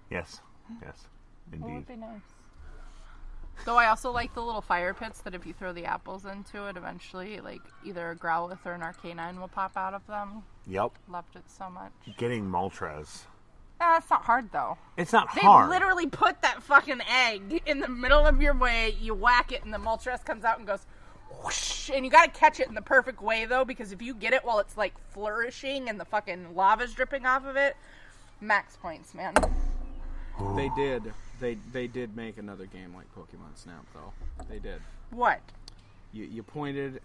Speaker 3: Yes. Yes.
Speaker 4: That would
Speaker 3: Indeed.
Speaker 4: be nice. Though I also like the little fire pits that if you throw the apples into it, eventually, either a Growlithe or an Arcanine will pop out of them.
Speaker 3: Yep.
Speaker 4: Loved it so much.
Speaker 3: Getting Moltres.
Speaker 4: It's not hard, though.
Speaker 3: It's not
Speaker 4: They
Speaker 3: hard.
Speaker 4: literally put that fucking egg in the middle of your way, you whack it, and the Moltres comes out and goes whoosh. And you gotta catch it in the perfect way, though, because if you get it while it's, flourishing and the fucking lava's dripping off of it, max points, man.
Speaker 5: They did. They did make another game like Pokemon Snap, though. They did.
Speaker 4: What?
Speaker 5: You pointed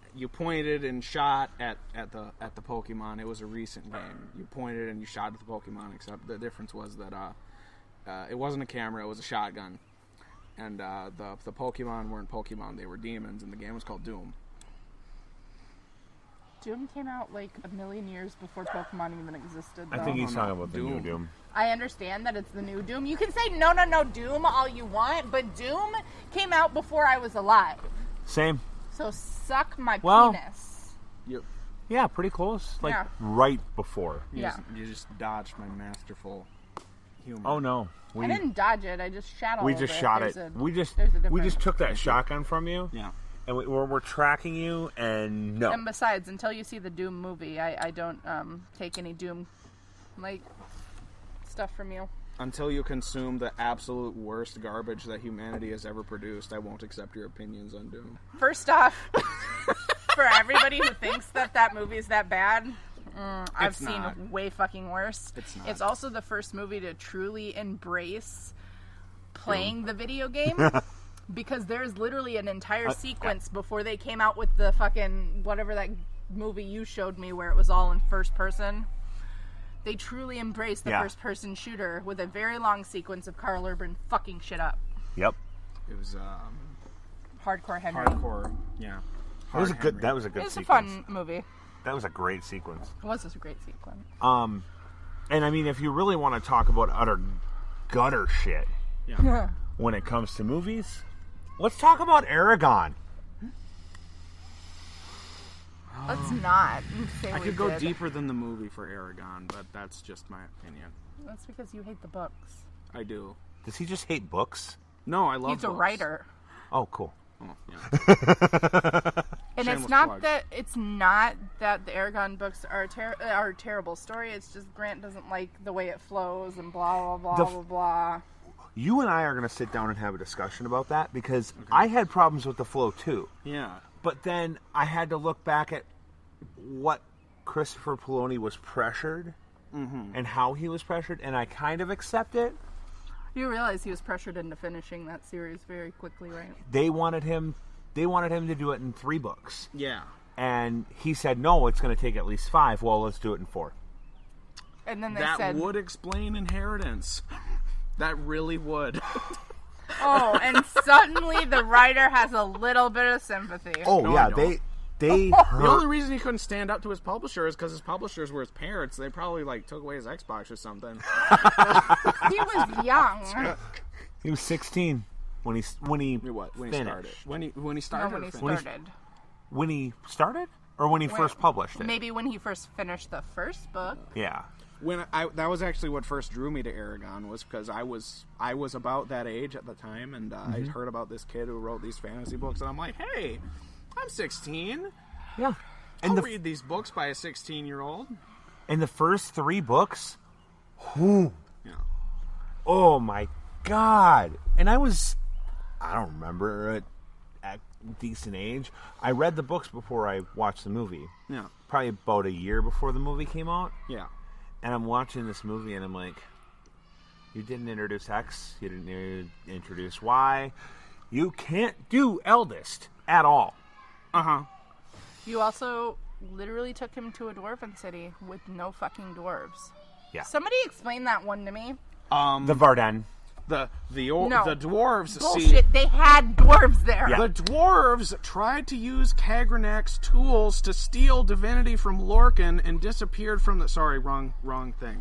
Speaker 5: and shot at the Pokemon. It was a recent game. You pointed and you shot at the Pokemon, except the difference was that it wasn't a camera, it was a shotgun. And the Pokemon weren't Pokemon, they were demons, and the game was called Doom.
Speaker 4: Doom came out a million years before Pokemon even existed, though.
Speaker 3: I think he's
Speaker 5: no,
Speaker 3: talking about the new
Speaker 5: Doom.
Speaker 3: Doom.
Speaker 4: I understand that it's the new Doom. You can say no, Doom all you want, but Doom came out before I was alive.
Speaker 3: Same.
Speaker 4: So suck my
Speaker 3: Well-
Speaker 4: penis.
Speaker 5: Yep.
Speaker 3: Yeah, pretty close.
Speaker 4: Yeah.
Speaker 3: Right before.
Speaker 5: You just dodged my masterful humor.
Speaker 3: Oh no.
Speaker 4: I didn't dodge it. I just shot all
Speaker 3: We
Speaker 4: of
Speaker 3: just
Speaker 4: it.
Speaker 3: shot
Speaker 4: There's
Speaker 3: it.
Speaker 4: a-
Speaker 3: We just
Speaker 4: there's a
Speaker 3: we
Speaker 4: difference.
Speaker 3: just took that shotgun from you.
Speaker 5: Yeah.
Speaker 3: and we're tracking you, and no.
Speaker 4: And besides, until you see the Doom movie, I don't take any Doom stuff from you.
Speaker 5: Until you consume the absolute worst garbage that humanity has ever produced, I won't accept your opinions on Doom.
Speaker 4: First off, for everybody who thinks that movie is that bad, I've
Speaker 5: It's
Speaker 4: seen
Speaker 5: not.
Speaker 4: way fucking worse.
Speaker 5: It's not.
Speaker 4: It's also the first movie to truly embrace playing the video game. Because there's literally an entire sequence before they came out with the fucking whatever that movie you showed me where it was all in first person. They truly embraced the first person shooter with a very long sequence of Carl Urban fucking shit up.
Speaker 3: Yep.
Speaker 5: It was
Speaker 4: Hardcore Henry.
Speaker 5: hardcore. Yeah.
Speaker 3: That was a good
Speaker 4: It was
Speaker 3: sequence.
Speaker 4: a fun movie.
Speaker 3: That was a great sequence.
Speaker 4: It was just a great sequence.
Speaker 3: And I mean, if you really want to talk about utter gutter shit
Speaker 5: Yeah.
Speaker 3: when it comes to movies, let's talk about Aragon.
Speaker 4: Let's not say
Speaker 5: I
Speaker 4: we
Speaker 5: could go
Speaker 4: did.
Speaker 5: deeper than the movie for Aragon, but that's just my opinion.
Speaker 4: That's because you hate the books.
Speaker 5: I do.
Speaker 3: Does he just hate books?
Speaker 5: No, I love
Speaker 4: He's a
Speaker 5: books.
Speaker 4: writer.
Speaker 3: Oh, cool.
Speaker 5: Oh, yeah.
Speaker 4: And
Speaker 5: Shameless
Speaker 4: it's not that the Aragon books are a terrible story. It's just Grant doesn't like the way it flows and blah blah blah blah blah.
Speaker 3: You and I are going to sit down and have a discussion about that because I had problems with the flow too.
Speaker 5: Yeah.
Speaker 3: But then I had to look back at what Christopher Poloni was pressured and how he was pressured, and I kind of accept it.
Speaker 4: You realize he was pressured into finishing that series very quickly, right?
Speaker 3: They wanted him to do it in 3 books.
Speaker 5: Yeah.
Speaker 3: And he said, no, it's going to take at least 5. Well, let's do it in 4.
Speaker 4: And then they
Speaker 5: That
Speaker 4: said,
Speaker 5: would explain Inheritance. That really would.
Speaker 4: "Oh," and suddenly the writer has a little bit of sympathy.
Speaker 3: Oh,
Speaker 5: No,
Speaker 3: yeah,
Speaker 5: I don't.
Speaker 3: they
Speaker 5: The only
Speaker 3: hurt.
Speaker 5: reason he couldn't stand up to his publisher is because his publishers were his parents. They probably took away his Xbox or something.
Speaker 4: He was young.
Speaker 3: He was 16 when he
Speaker 5: When he
Speaker 3: finished.
Speaker 5: started. When he started.
Speaker 4: Or when he
Speaker 5: or finished?
Speaker 4: started.
Speaker 3: When he started? Or when he first published it?
Speaker 4: Maybe when he first finished the first book.
Speaker 3: Yeah.
Speaker 5: That was actually what first drew me to Aragon, was because I was about that age at the time, and I heard about this kid who wrote these fantasy books, and I'm like, hey, I'm 16.
Speaker 3: Yeah.
Speaker 5: I'll read these books by a 16-year-old.
Speaker 3: And the first 3 books, whew,
Speaker 5: Yeah.
Speaker 3: oh my God. And I don't remember, at decent age. I read the books before I watched the movie.
Speaker 5: Yeah.
Speaker 3: Probably about a year before the movie came out.
Speaker 5: Yeah.
Speaker 3: And I'm watching this movie and I'm like, you didn't introduce X, you didn't introduce Y. You can't do eldest at all.
Speaker 5: Uh-huh.
Speaker 4: You also literally took him to a dwarven city with no fucking dwarves.
Speaker 3: Yeah.
Speaker 4: Somebody explain that one to me.
Speaker 3: The Varden.
Speaker 5: The
Speaker 4: No.
Speaker 5: dwarves
Speaker 4: Bullshit. They had dwarves there.
Speaker 3: Yeah.
Speaker 5: The dwarves tried to use Kagranak's tools to steal divinity from Lorcan and disappeared from the... Sorry, wrong thing.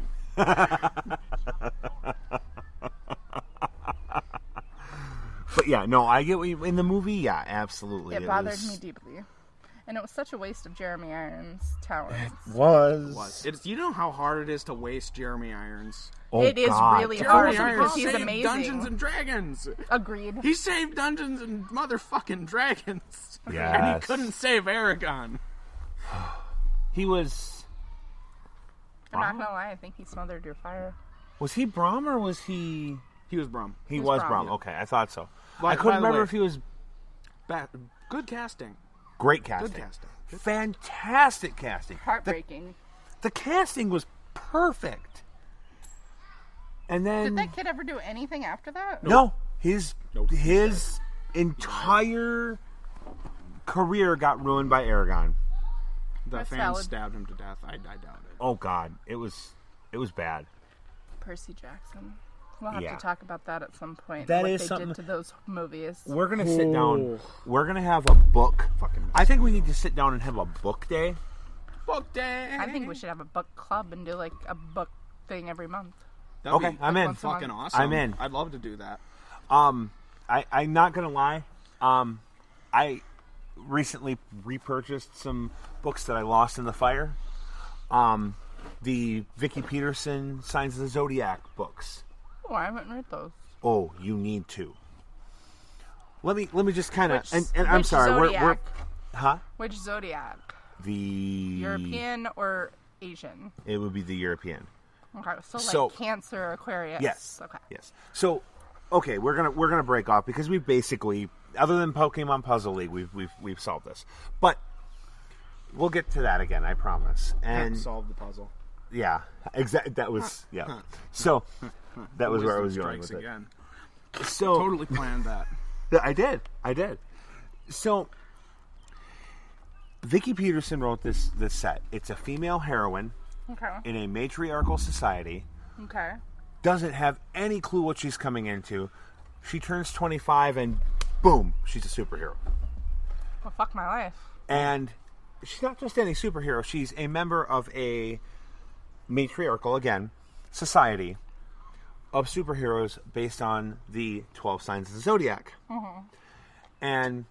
Speaker 3: But yeah, no, I get what you... In the movie, yeah, absolutely.
Speaker 4: It bothered me deeply. And it was such a waste of Jeremy Irons' talents.
Speaker 3: Was.
Speaker 5: You know how hard it is to waste Jeremy Irons?
Speaker 3: Oh,
Speaker 4: It is
Speaker 3: God.
Speaker 4: really hard
Speaker 5: Jeremy
Speaker 4: because
Speaker 5: Irons
Speaker 4: he's
Speaker 5: saved
Speaker 4: amazing.
Speaker 5: Dungeons and Dragons.
Speaker 4: Agreed.
Speaker 5: He saved Dungeons and motherfucking Dragons.
Speaker 3: Yes.
Speaker 5: And he couldn't save Aragon.
Speaker 3: He was...
Speaker 4: I'm not gonna lie, I think he smothered your fire.
Speaker 3: Was he Brom or was he...
Speaker 5: He was Brum.
Speaker 3: He
Speaker 4: was
Speaker 3: was
Speaker 4: Brom,
Speaker 3: Brom.
Speaker 4: yeah.
Speaker 3: Okay, I thought so.
Speaker 5: By-
Speaker 3: I couldn't
Speaker 5: by the
Speaker 3: remember
Speaker 5: way-
Speaker 3: if he was...
Speaker 5: Good casting.
Speaker 3: Great casting.
Speaker 5: Good casting.
Speaker 3: Fantastic casting.
Speaker 4: Heartbreaking.
Speaker 3: The casting was perfect. And then...
Speaker 4: Did that kid ever do anything after that?
Speaker 3: No, his
Speaker 5: Nope.
Speaker 3: his entire career got ruined by Aragon.
Speaker 5: The
Speaker 4: That's
Speaker 5: fans
Speaker 4: valid.
Speaker 5: stabbed him to death. I doubt it.
Speaker 3: Oh God, it was bad.
Speaker 4: Percy Jackson. We'll have
Speaker 3: Yeah.
Speaker 4: to talk about that at some point.
Speaker 3: That
Speaker 4: what
Speaker 3: is
Speaker 4: they
Speaker 3: something-
Speaker 4: did to those movies.
Speaker 3: We're gonna sit down. We're gonna have a book. I think we need to sit down and have a book day.
Speaker 5: Book day.
Speaker 4: I think we should have a book club and do like a book thing every month.
Speaker 5: That'd
Speaker 3: Okay,
Speaker 5: be
Speaker 3: I'm in.
Speaker 4: once a month.
Speaker 5: fucking awesome.
Speaker 3: I'm in.
Speaker 5: I'd love to do that.
Speaker 3: I'm not gonna lie. I recently repurchased some books that I lost in the fire. The Vicky Peterson Signs of the Zodiac books.
Speaker 4: Oh, I haven't read those.
Speaker 3: Oh, you need to. let me just kind of and
Speaker 4: Which
Speaker 3: I'm sorry, we're
Speaker 4: zodiac?
Speaker 3: huh?
Speaker 4: Which zodiac?
Speaker 3: The
Speaker 4: European or Asian?
Speaker 3: It would be the European.
Speaker 4: Okay, so
Speaker 3: So-
Speaker 4: Cancer, Aquarius.
Speaker 3: Yes.
Speaker 4: Okay.
Speaker 3: Yes. So, okay, we're gonna break off because we basically, other than Pokemon Puzzle League, we've solved this. But we'll get to that again, I promise. And
Speaker 5: Solve the puzzle.
Speaker 3: yeah, exactly. That was So that was where I was
Speaker 5: Wisdom
Speaker 3: going with
Speaker 5: strikes
Speaker 3: it.
Speaker 5: again.
Speaker 3: So
Speaker 5: Totally planned that.
Speaker 3: I did. So Vicky Peterson wrote this set. It's a female heroine
Speaker 4: Okay.
Speaker 3: in a matriarchal society.
Speaker 4: Okay.
Speaker 3: Doesn't have any clue what she's coming into. She turns 25 and boom, she's a superhero.
Speaker 4: Well, fuck my life.
Speaker 3: And she's not just any superhero, she's a member of a matriarchal, again, society of superheroes based on the 12 signs of the zodiac. And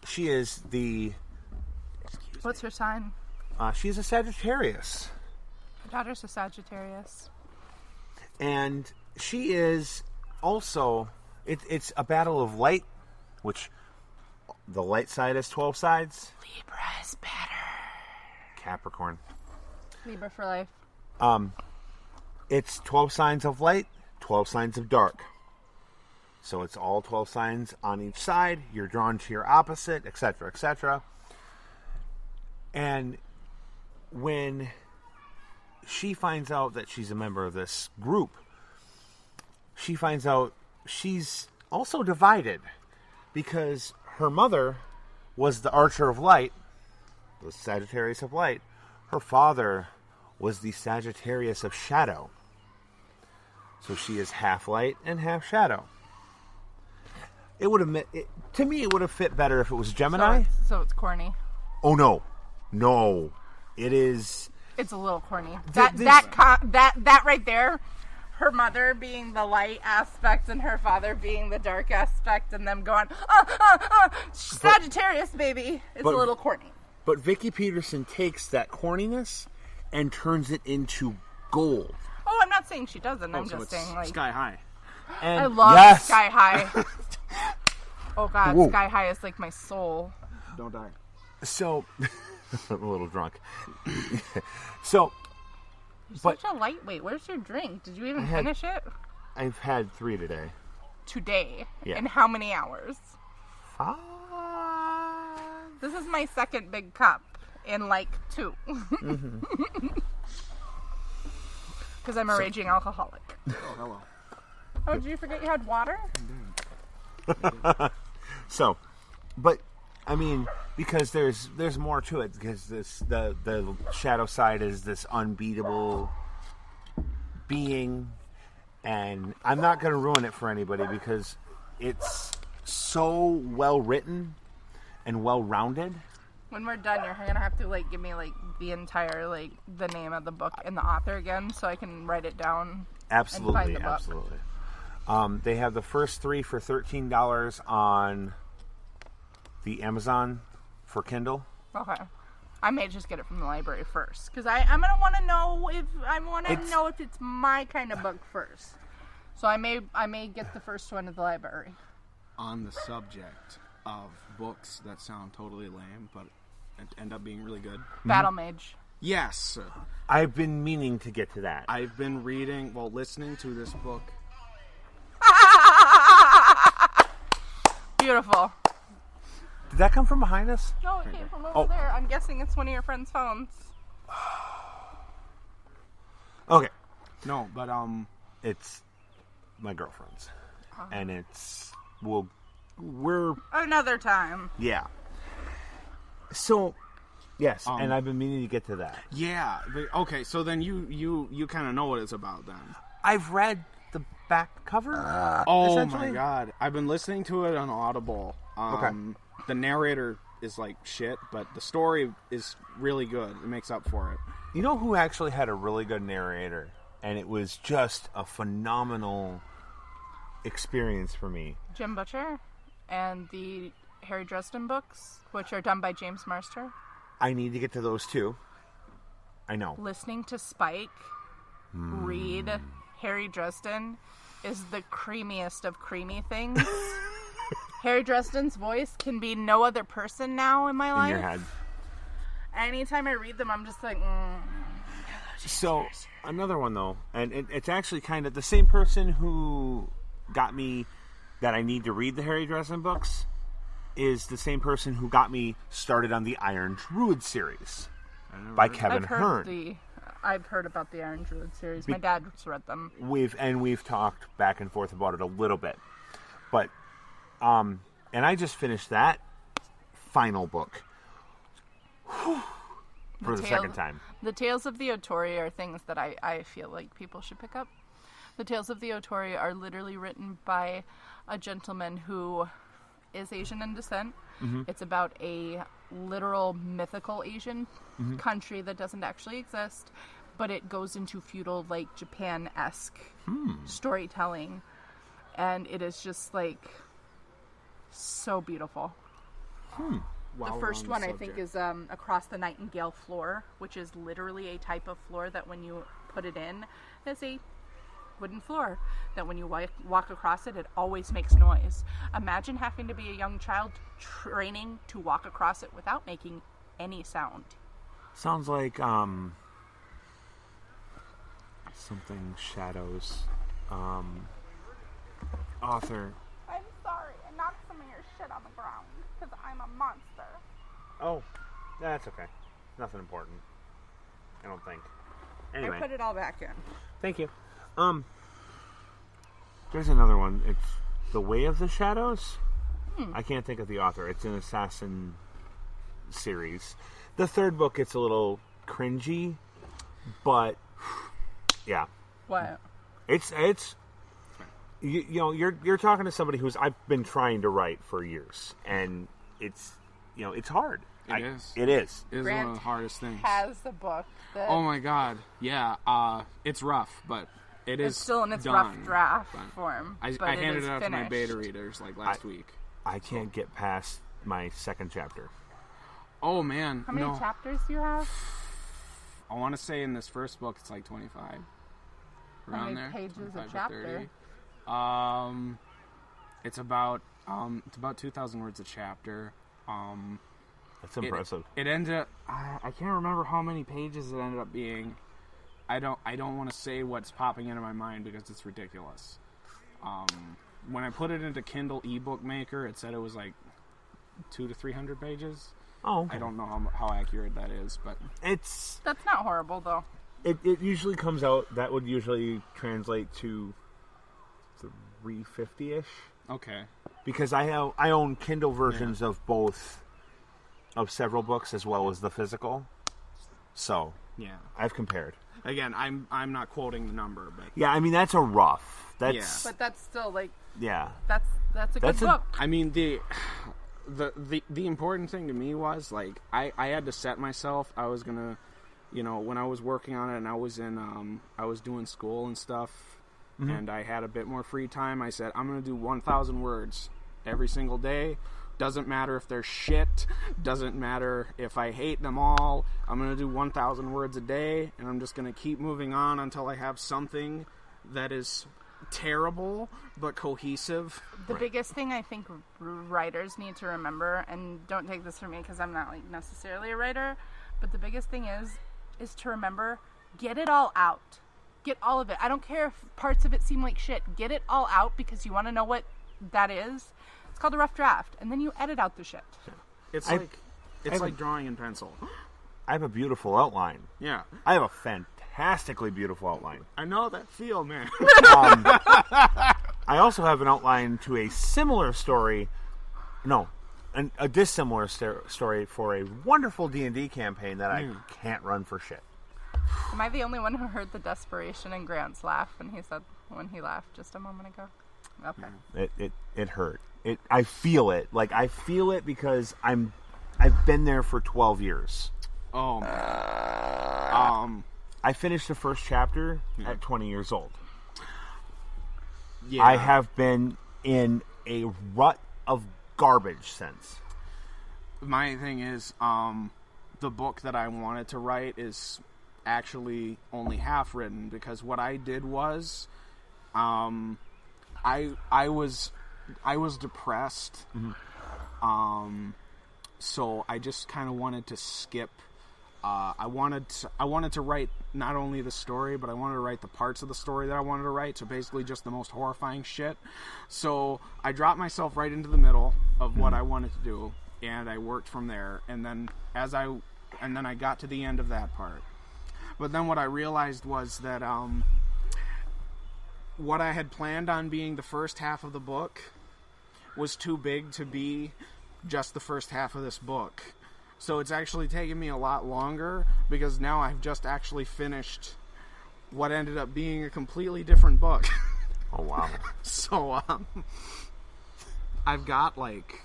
Speaker 3: she is
Speaker 4: What's your sign?
Speaker 3: she is a Sagittarius.
Speaker 4: My daughter's a Sagittarius.
Speaker 3: And she is also, it's a battle of light, which the light side has 12 sides.
Speaker 4: Libra is better.
Speaker 3: Capricorn.
Speaker 4: Libra for life.
Speaker 3: It's 12 signs of light, 12 signs of dark. So it's all 12 signs on each side. You're drawn to your opposite, etc., etc. And when she finds out that she's a member of this group, she finds out she's also divided because her mother was the Archer of Light, the Sagittarius of Light. Her father was the Sagittarius of Shadow. So she is half light and half shadow. It would have to me. It would have fit better if it was Gemini.
Speaker 4: So it's corny.
Speaker 3: Oh no, it is.
Speaker 4: It's a little corny.
Speaker 3: Th-
Speaker 4: That right there, her mother being the light aspect and her father being the dark aspect, and them going, Sagittarius, baby. It's a
Speaker 3: but-
Speaker 4: little corny.
Speaker 3: But Vicky Peterson takes that corniness and turns it into gold.
Speaker 4: Oh, I'm not saying she doesn't. I'm
Speaker 5: So
Speaker 4: just
Speaker 5: it's
Speaker 4: saying, like,
Speaker 5: sky high.
Speaker 3: And
Speaker 4: I love
Speaker 3: yes,
Speaker 4: Sky High. Oh God,
Speaker 3: Whoa.
Speaker 4: Sky High is like my soul.
Speaker 5: Don't die.
Speaker 3: So I'm a little drunk. So,
Speaker 4: You're
Speaker 3: but
Speaker 4: such a lightweight. Where's your drink? Did you even
Speaker 3: had-
Speaker 4: finish it?
Speaker 3: I've had 3 today.
Speaker 4: Today.
Speaker 3: Yeah.
Speaker 4: In how many hours?
Speaker 3: 5.
Speaker 4: This is my second big cup in like 2. Because I'm a raging alcoholic.
Speaker 5: Oh, hello.
Speaker 4: Oh, did you forget you had water?
Speaker 3: So, but I mean, because there's more to it. Because the shadow side is this unbeatable being, and I'm not going to ruin it for anybody because it's so well written and well rounded.
Speaker 4: When we're done, you're gonna have to like give me like the entire like the name of the book and the author again, so I can write it down.
Speaker 3: Absolutely,
Speaker 4: find the book.
Speaker 3: absolutely. They have the first 3 for $13 on the Amazon for Kindle.
Speaker 4: Okay. I may just get it from the library first, because I'm gonna want to know if it's my kind of book first. So I may get the first one at the library.
Speaker 5: On the subject of books that sound totally lame, but end up being really good.
Speaker 4: Battle Mage.
Speaker 5: Yes.
Speaker 3: I've been meaning to get to that.
Speaker 5: I've been listening to this book.
Speaker 4: Beautiful.
Speaker 3: Did that come from behind us?
Speaker 4: No, it came from over there. I'm guessing it's one of your friend's phones.
Speaker 3: Okay.
Speaker 5: No, but
Speaker 3: It's my girlfriend's. And we're
Speaker 4: Another time.
Speaker 3: yeah. So, yes,
Speaker 5: Um,
Speaker 3: and I've been meaning to get to that.
Speaker 5: yeah. Okay, so then you kind of know what it's about then.
Speaker 3: I've read the back cover.
Speaker 5: Oh
Speaker 3: essentially.
Speaker 5: my god, I've been listening to it on Audible.
Speaker 3: Okay.
Speaker 5: The narrator is like shit, but the story is really good. It makes up for it.
Speaker 3: You know who actually had a really good narrator? And it was just a phenomenal experience for me.
Speaker 4: Jim Butcher and the Harry Dresden books, which are done by James Marster.
Speaker 3: I need to get to those too. I know.
Speaker 4: Listening to Spike read Harry Dresden is the creamiest of creamy things. Harry Dresden's voice can be no other person now in my life.
Speaker 3: In your head.
Speaker 4: Anytime I read them, I'm just like,
Speaker 3: So, another one, though, and it's actually kind of the same person who got me that I need to read the Harry Dresden books is the same person who got me started on the Iron Druid series by Kevin Hearn.
Speaker 4: I've heard about the Iron Druid series. My dad's read them.
Speaker 3: We've talked back and forth about it a little bit. But, and I just finished that final book. For the second time.
Speaker 4: The Tales of the Otori are things that I feel like people should pick up. The Tales of the Otori are literally written by a gentleman who is Asian in descent. Mm-hmm. It's about a literal mythical Asian country that doesn't actually exist, but it goes into feudal, like, Japan-esque storytelling. And it is just, like, so beautiful. The first one, I think, is Across the Nightingale Floor, which is literally a type of floor that when you put it in, it's a wooden floor that when you walk across it, it always makes noise. Imagine having to be a young child training to walk across it without making any sound.
Speaker 3: Sounds like something Shadows author.
Speaker 4: I'm sorry, I knocked some of your shit on the ground because I'm a monster.
Speaker 3: Oh, that's okay. Nothing important. I don't think. Anyway.
Speaker 4: I put it all back in.
Speaker 3: Thank you. There's another one. It's The Way of the Shadows. I can't think of the author. It's an assassin series. The third book gets a little cringy, but yeah.
Speaker 4: What?
Speaker 3: It's you know, you're talking to somebody who's I've been trying to write for years, and it's hard. It is.
Speaker 5: It is one of the hardest things.
Speaker 4: Has the book that
Speaker 5: Oh my god. Yeah. It's rough, but it's
Speaker 4: still in its
Speaker 5: done.
Speaker 4: rough draft
Speaker 5: But
Speaker 4: form.
Speaker 5: I
Speaker 4: but
Speaker 5: handed
Speaker 4: is
Speaker 5: it out
Speaker 4: finished.
Speaker 5: to my beta readers like last week.
Speaker 3: I can't get past my second chapter.
Speaker 5: Oh man.
Speaker 4: How many chapters do you have?
Speaker 5: I want to say in this first book it's like 25. Around
Speaker 4: How many
Speaker 5: there.
Speaker 4: pages a
Speaker 5: 25 to
Speaker 4: chapter?
Speaker 5: 30. It's about 2,000 words a chapter.
Speaker 3: That's impressive.
Speaker 5: It ended up. I can't remember how many pages it ended up being. I don't want to say what's popping into my mind because it's ridiculous. When I put it into Kindle ebook maker, it said it was like 200 to 300 pages.
Speaker 3: Oh, okay.
Speaker 5: I don't know how accurate that is, but
Speaker 3: It's
Speaker 4: That's not horrible though.
Speaker 3: it usually comes out. That would usually translate to 350-ish.
Speaker 5: okay.
Speaker 3: Because I own Kindle versions of both, of several books as well as the physical. So
Speaker 5: Yeah.
Speaker 3: I've compared.
Speaker 5: Again, I'm not quoting the number, but
Speaker 3: Yeah, I mean that's a rough. That's
Speaker 4: But that's still like
Speaker 3: yeah.
Speaker 4: that's a good
Speaker 3: That's a-
Speaker 4: book.
Speaker 5: I mean the important thing to me was like I had to set myself. I was gonna, when I was working on it and I was in I was doing school and stuff, and I had a bit more free time. I said I'm gonna do 1,000 words every single day. Doesn't matter if they're shit. Doesn't matter if I hate them all. I'm gonna do 1,000 words a day, and I'm just gonna keep moving on until I have something that is terrible but cohesive.
Speaker 4: The biggest thing I think writers need to remember, and don't take this from me because I'm not like necessarily a writer, but the biggest thing is to remember, get it all out. Get all of it. I don't care if parts of it seem like shit. Get it all out because you want to know what that is. It's called a rough draft, and then you edit out the shit.
Speaker 5: It's
Speaker 3: I-
Speaker 5: like drawing in pencil.
Speaker 3: I have a beautiful outline.
Speaker 5: Yeah,
Speaker 3: I have a fantastically beautiful outline.
Speaker 5: I know that feel, man.
Speaker 3: I also have an outline to a similar story. No, a dissimilar story for a wonderful D&D campaign that I can't run for shit.
Speaker 4: Am I the only one who heard the desperation in Grant's laugh when he laughed just a moment ago? Okay.
Speaker 3: It hurt. I feel it. Like I feel it because I've been there for 12 years.
Speaker 5: Oh man.
Speaker 3: I finished the first chapter at 20 years old.
Speaker 5: Yeah.
Speaker 3: I have been in a rut of garbage since.
Speaker 5: My thing is, the book that I wanted to write is actually only half written because what I did was, I was I was depressed. So I just kind of wanted to skip. I wanted to write not only the story, but I wanted to write the parts of the story that I wanted to write. So basically, just the most horrifying shit. So I dropped myself right into the middle of what I wanted to do, and I worked from there. And then I got to the end of that part. But then what I realized was that what I had planned on being the first half of the book was too big to be just the first half of this book. So it's actually taken me a lot longer, because now I've just actually finished what ended up being a completely different book.
Speaker 3: Oh, wow.
Speaker 5: So I've got like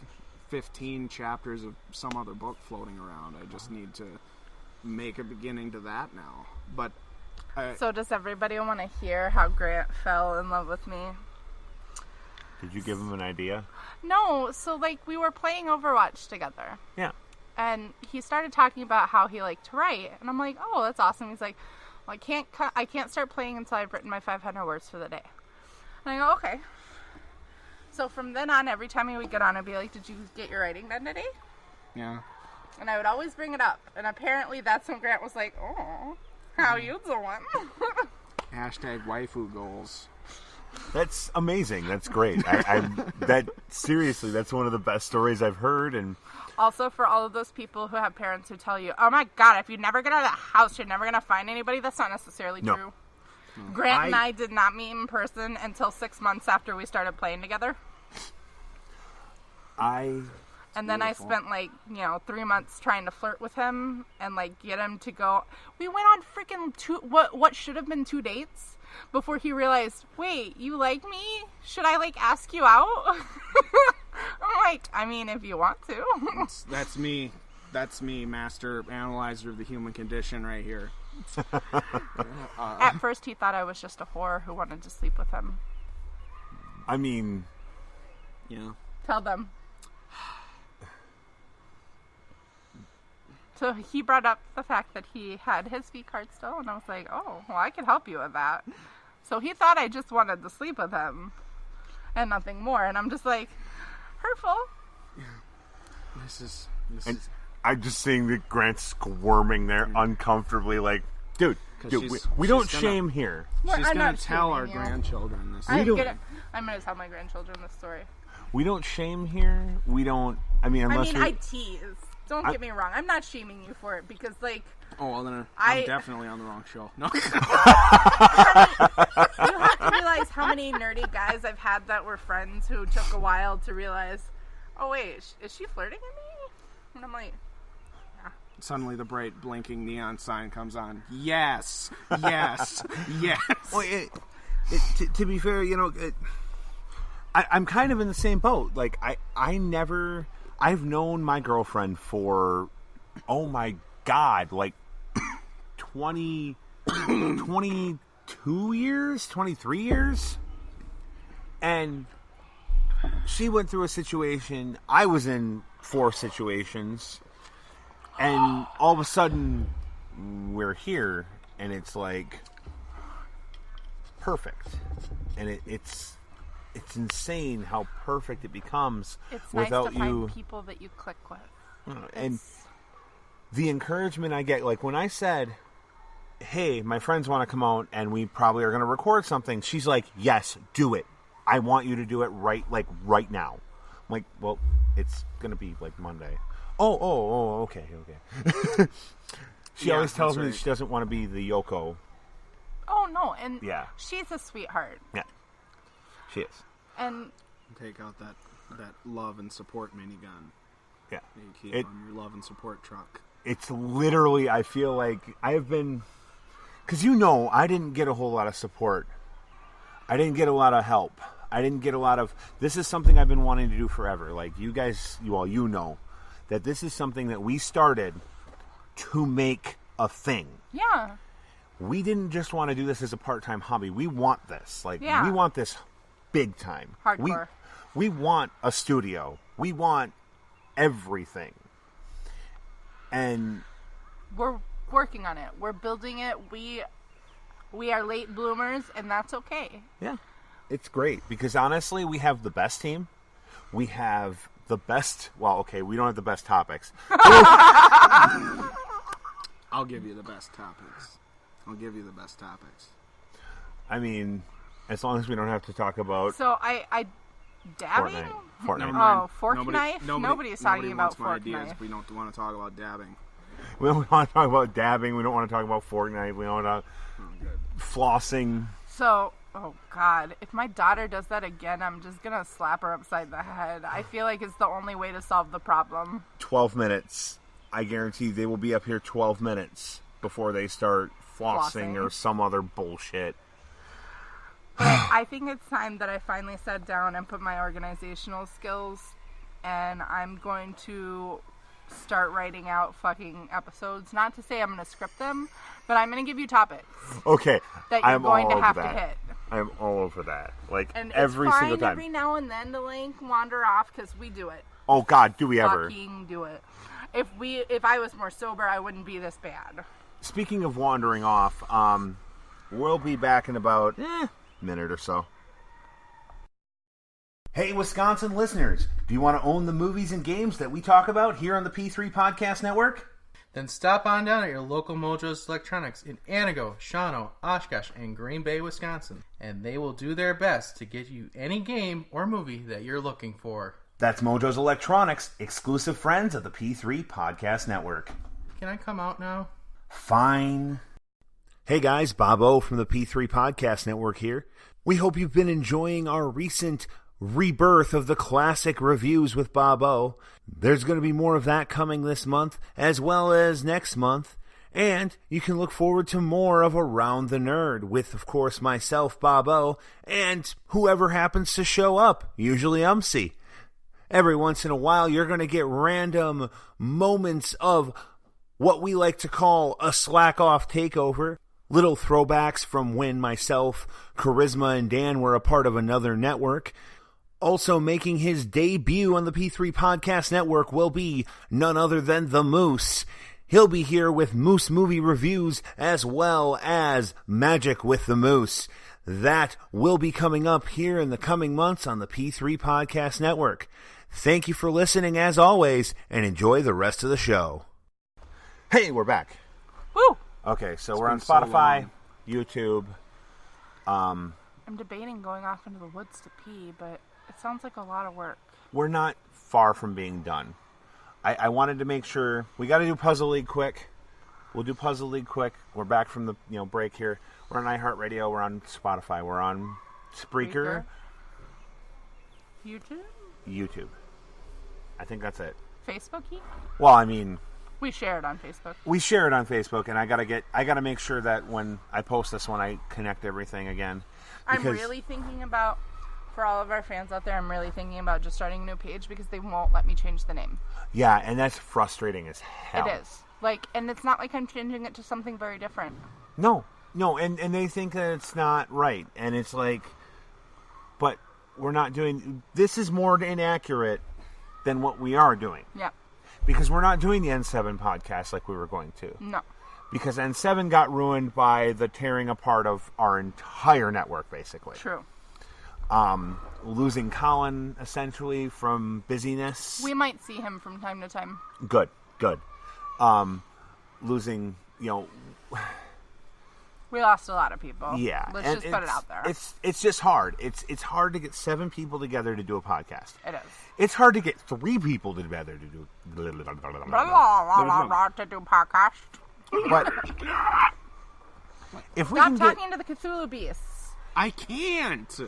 Speaker 5: 15 chapters of some other book floating around. I just need to make a beginning to that now. But
Speaker 4: So does everybody want to hear how Grant fell in love with me?
Speaker 3: Did you give him an idea?
Speaker 4: No, so like we were playing Overwatch together.
Speaker 3: Yeah.
Speaker 4: And he started talking about how he liked to write, and I'm like, "Oh, that's awesome." He's like, "Well, I can't start playing until I've written my 500 words for the day." And I go, "Okay." So from then on, every time he would get on, I'd be like, "Did you get your writing done today?"
Speaker 5: yeah.
Speaker 4: And I would always bring it up, and apparently that's when Grant was like, "Oh, how you doing?"
Speaker 5: Hashtag waifu goals.
Speaker 3: That's amazing. That's great. Seriously, that's one of the best stories I've heard. And
Speaker 4: Also, for all of those people who have parents who tell you, "Oh my God, if you never get out of the house, you're never going to find anybody," that's not necessarily
Speaker 3: No.
Speaker 4: true. Grant and I did not meet in person until 6 months after we started playing together. And then I spent 3 months trying to flirt with him and get him to go. We went on freaking what should have been 2 dates before he realized, wait, you like me? Should I ask you out? I'm like, I mean, if you want to.
Speaker 5: That's me. That's me, master analyzer of the human condition right here.
Speaker 4: At first he thought I was just a whore who wanted to sleep with him.
Speaker 3: I mean,
Speaker 5: yeah.
Speaker 4: Tell them. So he brought up the fact that he had his V card still, and I was like, oh, well, I can help you with that. So he thought I just wanted to sleep with him and nothing more, and I'm just like, hurtful.
Speaker 5: This is
Speaker 3: I'm just seeing the Grant squirming there uncomfortably, dude, we don't shame here.
Speaker 5: She's
Speaker 4: I'm
Speaker 5: going
Speaker 4: not
Speaker 5: to tell our
Speaker 4: shaming you.
Speaker 5: grandchildren this.
Speaker 4: I'm going to tell my grandchildren this story.
Speaker 3: We don't shame here. We don't. I mean, unless
Speaker 4: I tease. Don't get me wrong. I'm not shaming you for it because,
Speaker 5: Oh, well, then I'm definitely on the wrong show. No.
Speaker 4: You have to realize how many nerdy guys I've had that were friends who took a while to realize, oh, wait, is she flirting at me? And I'm like, yeah.
Speaker 5: Suddenly the bright blinking neon sign comes on. Yes. Yes. Yes.
Speaker 3: Well, to be fair, I'm kind of in the same boat. I've known my girlfriend for, oh my God, 22 years, 23 years. And she went through a situation, I was in 4 situations, and all of a sudden we're here, and it's perfect. And it's insane how perfect it becomes
Speaker 4: It's
Speaker 3: without
Speaker 4: nice to
Speaker 3: you.
Speaker 4: find people that you click with.
Speaker 3: And the encouragement I get, when I said, hey, my friends want to come out and we probably are going to record something, she's like, yes, do it. I want you to do it right now. I'm like, well, it's going to be Monday. Oh, okay. She always tells me that she doesn't want to be the Yoko.
Speaker 4: Oh, no, and
Speaker 3: Yeah.
Speaker 4: she's a sweetheart.
Speaker 3: Yeah, she is.
Speaker 4: And
Speaker 5: Take out that love and support minigun.
Speaker 3: Yeah.
Speaker 5: That you keep on your love and support truck.
Speaker 3: It's literally, I feel like I have been, because I didn't get a whole lot of support. I didn't get a lot of help. I didn't get a lot of, this is something I've been wanting to do forever. You guys, you know that this is something that we started to make a thing.
Speaker 4: yeah,
Speaker 3: We didn't just want to do this as a part-time hobby. We want this.
Speaker 4: Yeah.
Speaker 3: We want this big time.
Speaker 4: Hardcore.
Speaker 3: We want a studio. We want everything. And
Speaker 4: we're working on it. We're building it. We are late bloomers, and that's okay.
Speaker 3: yeah. It's great because honestly, we have the best team. We have the best. Well, okay, we don't have the best topics.
Speaker 5: I'll give you the best topics.
Speaker 3: I mean, as long as we don't have to talk about
Speaker 4: So I dabbing?
Speaker 3: Fortnite.
Speaker 5: Never mind.
Speaker 4: Oh, fork knife? Nobody is talking about
Speaker 5: wants my
Speaker 4: fork
Speaker 5: ideas
Speaker 4: knife.
Speaker 5: if we don't want to talk about dabbing.
Speaker 3: We don't want to talk about dabbing. We don't want to talk about Fortnite. We don't want to flossing.
Speaker 4: So, oh God, if my daughter does that again, I'm just gonna slap her upside the head. I feel like it's the only way to solve the problem.
Speaker 3: 12 minutes. I guarantee they will be up here 12 minutes before they start flossing. Or some other bullshit.
Speaker 4: I think it's time that I finally sat down and put my organizational skills, and I'm going to start writing out fucking episodes. Not to say I'm going to script them, but I'm going to give you topics
Speaker 3: Okay.
Speaker 4: that you're going to have to
Speaker 3: that.
Speaker 4: hit.
Speaker 3: I'm all over that. Like,
Speaker 4: And
Speaker 3: every
Speaker 4: it's
Speaker 3: single
Speaker 4: fine
Speaker 3: time.
Speaker 4: every now and then to like wander off because we do it.
Speaker 3: Oh, God, do we ever?
Speaker 4: Fucking do it. If I was more sober, I wouldn't be this bad.
Speaker 3: Speaking of wandering off, we'll be back in about a minute or so. Hey, Wisconsin listeners, do you want to own the movies and games that we talk about here on the P3 Podcast Network?
Speaker 6: Then stop on down at your local Mojo's Electronics in Anago, Shawano, Oshkosh, and Green Bay, Wisconsin, and they will do their best to get you any game or movie that you're looking for.
Speaker 3: That's Mojo's Electronics, exclusive friends of the P3 Podcast Network.
Speaker 6: Can I come out now?
Speaker 3: Fine. Hey guys, Bob O from the P3 Podcast Network here. We hope you've been enjoying our recent rebirth of the classic reviews with Bob O. There's going to be more of that coming this month as well as next month. And you can look forward to more of Around the Nerd with, of course, myself, Bob O, and whoever happens to show up, usually UMC. Every once in a while, you're going to get random moments of what we like to call a slack-off takeover. Little throwbacks from when myself, Karisma, and Dan were a part of another network. Also making his debut on the P3 Podcast Network will be none other than the Moose. He'll be here with Moose Movie Reviews as well as Magic with the Moose. That will be coming up here in the coming months on the P3 Podcast Network. Thank you for listening as always, and enjoy the rest of the show. Hey, we're back.
Speaker 4: Woo!
Speaker 3: Okay, so
Speaker 5: It's
Speaker 3: we're on
Speaker 5: been so
Speaker 3: Spotify,
Speaker 5: long.
Speaker 3: YouTube.
Speaker 4: I'm debating going off into the woods to pee, but it sounds like a lot of work.
Speaker 3: We're not far from being done. I wanted to make sure we got to do Puzzle League quick. We'll do Puzzle League quick. We're back from the break here. We're on iHeartRadio. We're on Spotify. We're on Spreaker. YouTube. I think that's it.
Speaker 4: Facebook?
Speaker 3: Well, I mean,
Speaker 4: We share it on Facebook.
Speaker 3: we share it on Facebook, and I gotta make sure that when I post this one, I connect everything again.
Speaker 4: I'm
Speaker 3: because-
Speaker 4: really thinking about, for all of our fans out there, I'm really thinking about just starting a new page because they won't let me change the name.
Speaker 3: Yeah, and that's frustrating as hell.
Speaker 4: It is. And it's not like I'm changing it to something very different.
Speaker 3: No, and they think that it's not right, and it's like, but we're not doing. This is more inaccurate than what we are doing.
Speaker 4: Yeah.
Speaker 3: Because we're not doing the N7 podcast like we were going to.
Speaker 4: No.
Speaker 3: Because N7 got ruined by the tearing apart of our entire network, basically.
Speaker 4: True.
Speaker 3: Losing Colin, essentially, from busyness.
Speaker 4: We might see him from time to time.
Speaker 3: Good. Losing,
Speaker 4: We lost a lot of people.
Speaker 3: yeah.
Speaker 4: Let's
Speaker 3: and
Speaker 4: just put it out there.
Speaker 3: It's just hard. It's hard to get 7 people together to do a podcast.
Speaker 4: It is.
Speaker 3: It's hard to get 3 people together to do.
Speaker 4: To do podcast.
Speaker 3: But if we
Speaker 4: Stop
Speaker 3: can get,
Speaker 4: talking to the Cthulhu beasts.
Speaker 5: I can't.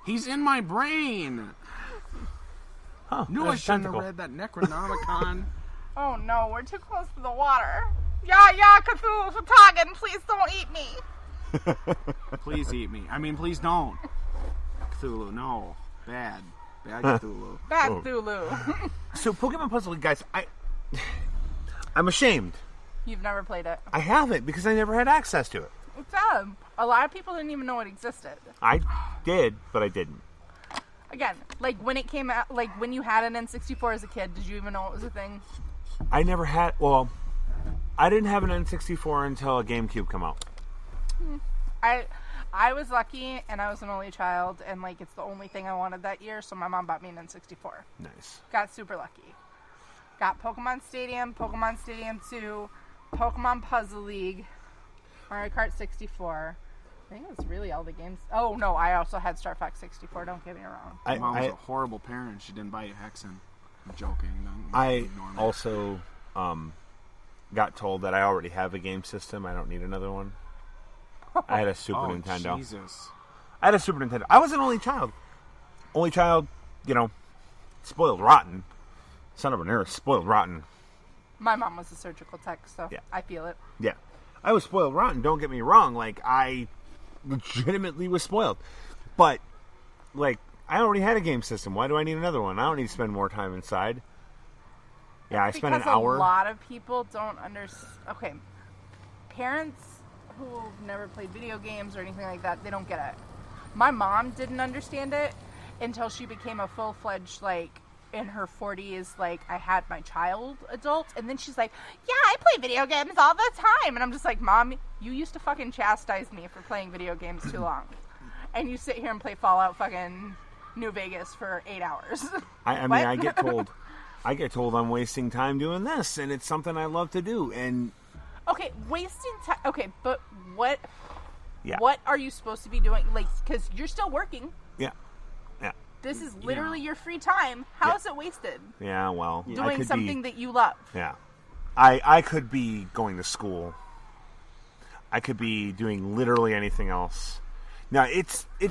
Speaker 5: He's in my brain. Knew I
Speaker 3: there's a
Speaker 5: shouldn't
Speaker 3: tentacle.
Speaker 5: have read that Necronomicon.
Speaker 4: Oh no, we're too close to the water. Yeah, Cthulhu Fatagan, please don't eat me.
Speaker 5: Please eat me. I mean, please don't. Cthulhu, no. Bad Cthulhu.
Speaker 4: Bad
Speaker 3: Oh.
Speaker 4: Cthulhu.
Speaker 3: So Pokemon Puzzle League, guys, I'm ashamed.
Speaker 4: You've never played it.
Speaker 3: I haven't because I never had access to it.
Speaker 4: It's a lot of people didn't even know it existed.
Speaker 3: I did, but I didn't.
Speaker 4: Again, like when it came out, like when you had an N64 as a kid, did you even know it was a thing?
Speaker 3: I never had. Well, I didn't have an N64 until a GameCube come out.
Speaker 4: I was lucky, and I was an only child, and like it's the only thing I wanted that year. So my mom bought me an N64.
Speaker 3: Nice.
Speaker 4: Got super lucky. Got Pokemon Stadium, Pokemon Stadium 2, Pokemon Puzzle League, Mario Kart 64. I think that's really all the games. Oh no, I also had Star Fox 64. Don't get me wrong.
Speaker 5: My mom was a horrible parent. She didn't buy you Hexen. I'm joking.
Speaker 3: I
Speaker 5: Ignore me.
Speaker 3: also got told that I already have a game system. I don't need another one. I had a Super Nintendo.
Speaker 5: Jesus.
Speaker 3: I had a Super Nintendo. I was an only child. Only child, spoiled rotten. Son of a nurse, spoiled rotten.
Speaker 4: My mom was a surgical tech, so
Speaker 3: Yeah.
Speaker 4: I feel it.
Speaker 3: Yeah. I was spoiled rotten, don't get me wrong. Like, I legitimately was spoiled. But, like, I already had a game system. Why do I need another one? I don't need to spend more time inside. Yeah, I spent an hour.
Speaker 4: Because a lot of people don't understand. Okay, parents who've never played video games or anything like that, they don't get it. My mom didn't understand it until she became a full-fledged, like, in her 40s, like, I had my child adult, and then she's like, yeah, I play video games all the time, and I'm just like, Mom, you used to fucking chastise me for playing video games too long, and you sit here and play Fallout fucking New Vegas for 8 hours.
Speaker 3: I mean,
Speaker 4: What?
Speaker 3: I get told I'm wasting time doing this, and it's something I love to do, and...
Speaker 4: Okay, wasting time, okay, but what
Speaker 3: Yeah.
Speaker 4: what are you supposed to be doing, like, because you're still working.
Speaker 3: Yeah. Yeah.
Speaker 4: This is literally your free time. How
Speaker 3: Yeah.
Speaker 4: is it wasted?
Speaker 3: Yeah, well... I
Speaker 4: Doing
Speaker 3: could
Speaker 4: something
Speaker 3: be,
Speaker 4: that you love.
Speaker 3: Yeah. I could be going to school. I could be doing literally anything else. Now, it's
Speaker 4: You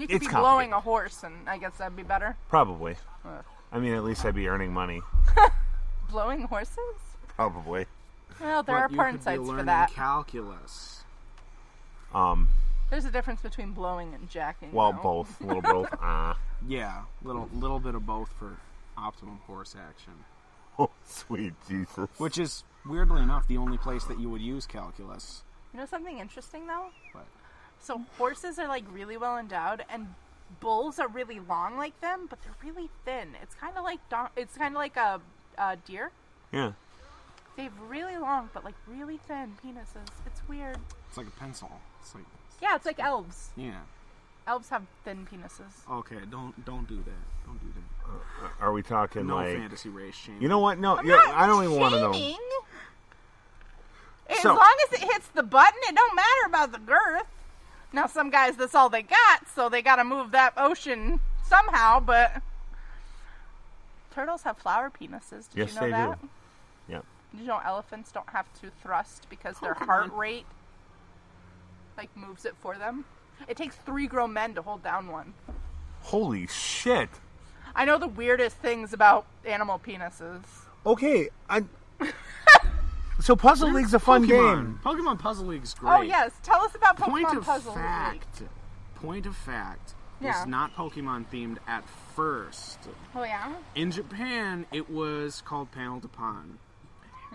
Speaker 4: could
Speaker 3: It's
Speaker 4: be blowing
Speaker 3: complicated.
Speaker 4: a horse, and I guess that'd be better.
Speaker 3: probably...
Speaker 4: Ugh.
Speaker 3: I mean, at least I'd be earning money.
Speaker 4: Blowing horses?
Speaker 3: Probably.
Speaker 4: Well, there are
Speaker 5: But
Speaker 4: porn
Speaker 5: you could be
Speaker 4: sites for
Speaker 5: learning
Speaker 4: that.
Speaker 5: calculus.
Speaker 4: There's a difference between blowing and jacking.
Speaker 3: Well,
Speaker 4: though.
Speaker 3: both. A little both.
Speaker 5: Yeah, little bit of both for optimum horse action.
Speaker 3: Oh, sweet Jesus.
Speaker 5: Which is, weirdly enough, the only place that you would use calculus.
Speaker 4: You know something interesting, though?
Speaker 5: But
Speaker 4: So horses are, like, really well endowed, and bulls are really long like them, but they're really thin. It's kind of like a deer.
Speaker 3: Yeah.
Speaker 4: They have really long, but, like, really thin penises. It's weird.
Speaker 5: it's like a pencil. It's like,
Speaker 4: Yeah, it's like elves.
Speaker 5: yeah.
Speaker 4: Elves have thin penises.
Speaker 5: Okay, don't do that. Don't do that.
Speaker 3: Are we talking
Speaker 5: No
Speaker 3: like...
Speaker 5: fantasy race shaming.
Speaker 3: You know what? No,
Speaker 4: I'm
Speaker 3: yeah,
Speaker 4: not
Speaker 3: I don't even want to know.
Speaker 4: shaming. As
Speaker 3: So-
Speaker 4: long as it hits the button, it don't matter about the girth. Now, some guys, that's all they got, so they got to move that ocean somehow, but turtles have flower penises. Did
Speaker 3: Yes,
Speaker 4: you know
Speaker 3: they
Speaker 4: that?
Speaker 3: do. Yeah.
Speaker 4: Did you know elephants don't have to thrust because their
Speaker 5: come
Speaker 4: heart
Speaker 5: on.
Speaker 4: rate, like, moves it for them? It takes 3 grown men to hold down one.
Speaker 3: Holy shit.
Speaker 4: I know the weirdest things about animal penises.
Speaker 3: Okay, so Puzzle League's a fun game.
Speaker 5: Pokemon Puzzle League's great.
Speaker 4: Oh, yes. Tell us about
Speaker 5: Point
Speaker 4: Pokemon
Speaker 5: of
Speaker 4: Puzzle League.
Speaker 5: fact,
Speaker 4: Yeah.
Speaker 5: it's not Pokemon themed at first.
Speaker 4: Oh, yeah?
Speaker 5: In Japan, it was called Panel to Pon.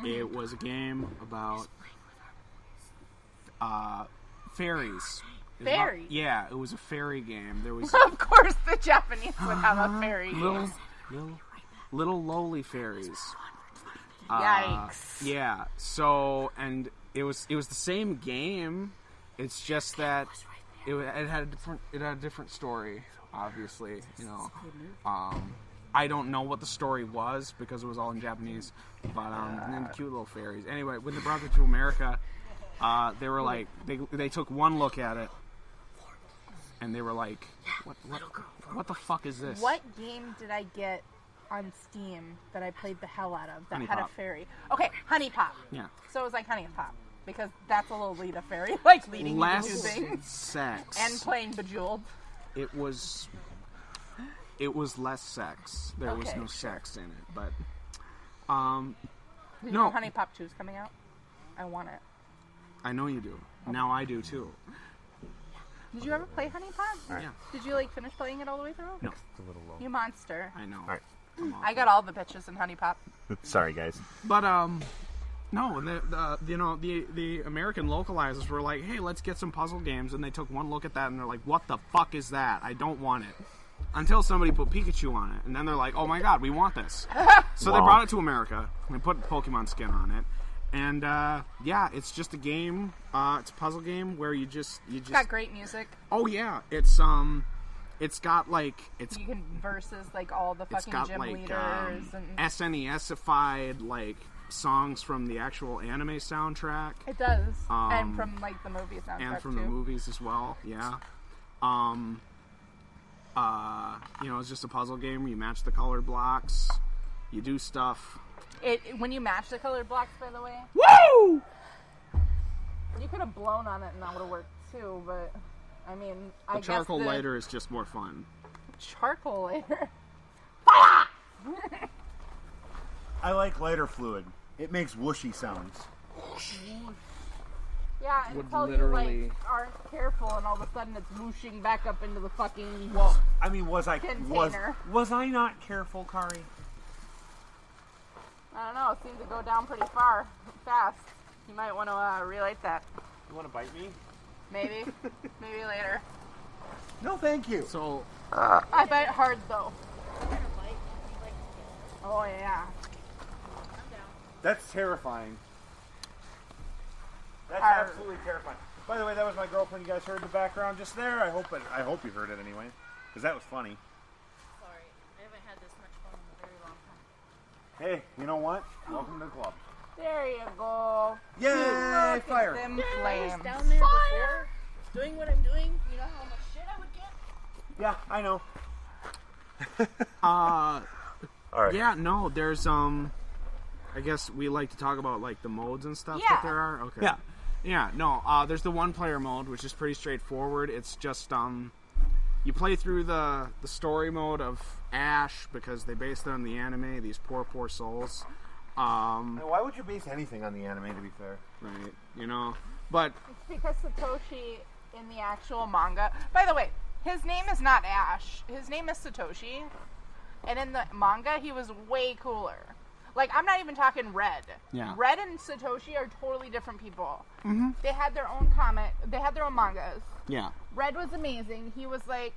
Speaker 5: It was a game about fairies. It was about-
Speaker 4: Fairies?
Speaker 5: yeah, it was a fairy game. There was
Speaker 4: Of course the Japanese would have a fairy game.
Speaker 5: little lowly fairies.
Speaker 4: Yikes.
Speaker 5: Yeah. So, and it was the same game. It's just that it had a different story. Obviously, I don't know what the story was because it was all in Japanese. But and then cute little fairies. Anyway, when they brought it to America, they were like they took one look at it, and they were like, what the fuck is this?
Speaker 4: What game did I get on Steam that I played the hell out of that
Speaker 5: Honey
Speaker 4: had
Speaker 5: Pop.
Speaker 4: a fairy? Okay, Honey Pop.
Speaker 5: Yeah.
Speaker 4: So it was like Honey Pop because that's a Lolita fairy, like leading you to
Speaker 5: Less
Speaker 4: do things
Speaker 5: sex.
Speaker 4: and playing Bejeweled.
Speaker 5: It was less sex. There was
Speaker 4: Okay,
Speaker 5: no
Speaker 4: sure.
Speaker 5: sex in it, but
Speaker 4: Did you
Speaker 5: No.
Speaker 4: know Honey Pop 2 is coming out? I want it.
Speaker 5: I know you do. Now I do too.
Speaker 4: Did you ever play Honey Pop?
Speaker 5: Yeah.
Speaker 4: Did you like finish playing it all the way through?
Speaker 5: No.
Speaker 3: It's a little low.
Speaker 4: You monster.
Speaker 5: I know.
Speaker 3: All right.
Speaker 4: I got all the bitches in Honey Pop.
Speaker 3: Sorry, guys.
Speaker 5: But no, the American localizers were like, hey, let's get some puzzle games, and they took one look at that and they're like, what the fuck is that? I don't want it. Until somebody put Pikachu on it, and then they're like, oh my god, we want this. So they
Speaker 3: Wow.
Speaker 5: brought it to America, and they put Pokemon skin on it, And yeah, it's just a game. It's a puzzle game where you just
Speaker 4: It's got great music.
Speaker 5: Oh yeah, it's got like
Speaker 4: You can versus like all the
Speaker 5: it's
Speaker 4: fucking
Speaker 5: got
Speaker 4: gym
Speaker 5: like
Speaker 4: leaders and
Speaker 5: SNES-ified like songs from the actual anime soundtrack.
Speaker 4: it does, and from like the movie soundtrack
Speaker 5: And from
Speaker 4: too.
Speaker 5: the movies as well, yeah. It's just a puzzle game where you match the colored blocks, you do stuff.
Speaker 4: When you match the colored blocks, by the way,
Speaker 5: Woo!
Speaker 4: you could have blown on it and that would have worked too. But I mean, I
Speaker 5: The
Speaker 4: guess
Speaker 5: charcoal lighter is just more fun.
Speaker 4: charcoal lighter.
Speaker 3: I like lighter fluid. It makes whooshy sounds.
Speaker 4: Yeah,
Speaker 5: Would
Speaker 4: until
Speaker 5: literally-
Speaker 4: you like aren't careful, and all of a sudden it's whooshing back up into the fucking
Speaker 3: I mean, was I
Speaker 4: Container.
Speaker 3: was I not careful, Kari?
Speaker 4: I don't know. It seemed to go down pretty fast. You might want to relight that.
Speaker 3: You want to bite me?
Speaker 4: Maybe, maybe later.
Speaker 3: No, thank you.
Speaker 5: So
Speaker 4: I bite hard though. Oh yeah.
Speaker 3: That's terrifying. That's
Speaker 4: Arr.
Speaker 3: absolutely terrifying. By the way, that was my girlfriend. You guys heard in the background just there. I hope you heard it anyway, because that was funny.
Speaker 7: Sorry, I haven't had this much fun in a very long time.
Speaker 3: Hey, you know what? Welcome to the club.
Speaker 4: There you go.
Speaker 3: Yay!
Speaker 4: Look
Speaker 3: Fire!
Speaker 4: at them
Speaker 7: I was
Speaker 4: flames.
Speaker 7: down there before, doing what I'm doing. You know how much shit I would get?
Speaker 3: Yeah, I know.
Speaker 5: All
Speaker 3: right.
Speaker 5: yeah, no, there's I guess we like to talk about like the modes and stuff
Speaker 4: Yeah.
Speaker 5: that there are. Okay.
Speaker 3: Yeah.
Speaker 5: Yeah, no, there's the one-player mode, which is pretty straightforward. It's just, you play through the story mode of Ash, because they based it on the anime, these poor souls.
Speaker 3: Why would you base anything on the anime, to be fair?
Speaker 5: Right, you know, but,
Speaker 4: It's because Satoshi in the actual manga. By the way, his name is not Ash. His name is Satoshi. And in the manga, he was way cooler. Like, I'm not even talking Red.
Speaker 5: Yeah.
Speaker 4: Red and Satoshi are totally different people. Mm-hmm. They had their own comic. They had their own mangas.
Speaker 5: yeah.
Speaker 4: Red was amazing. He was, like,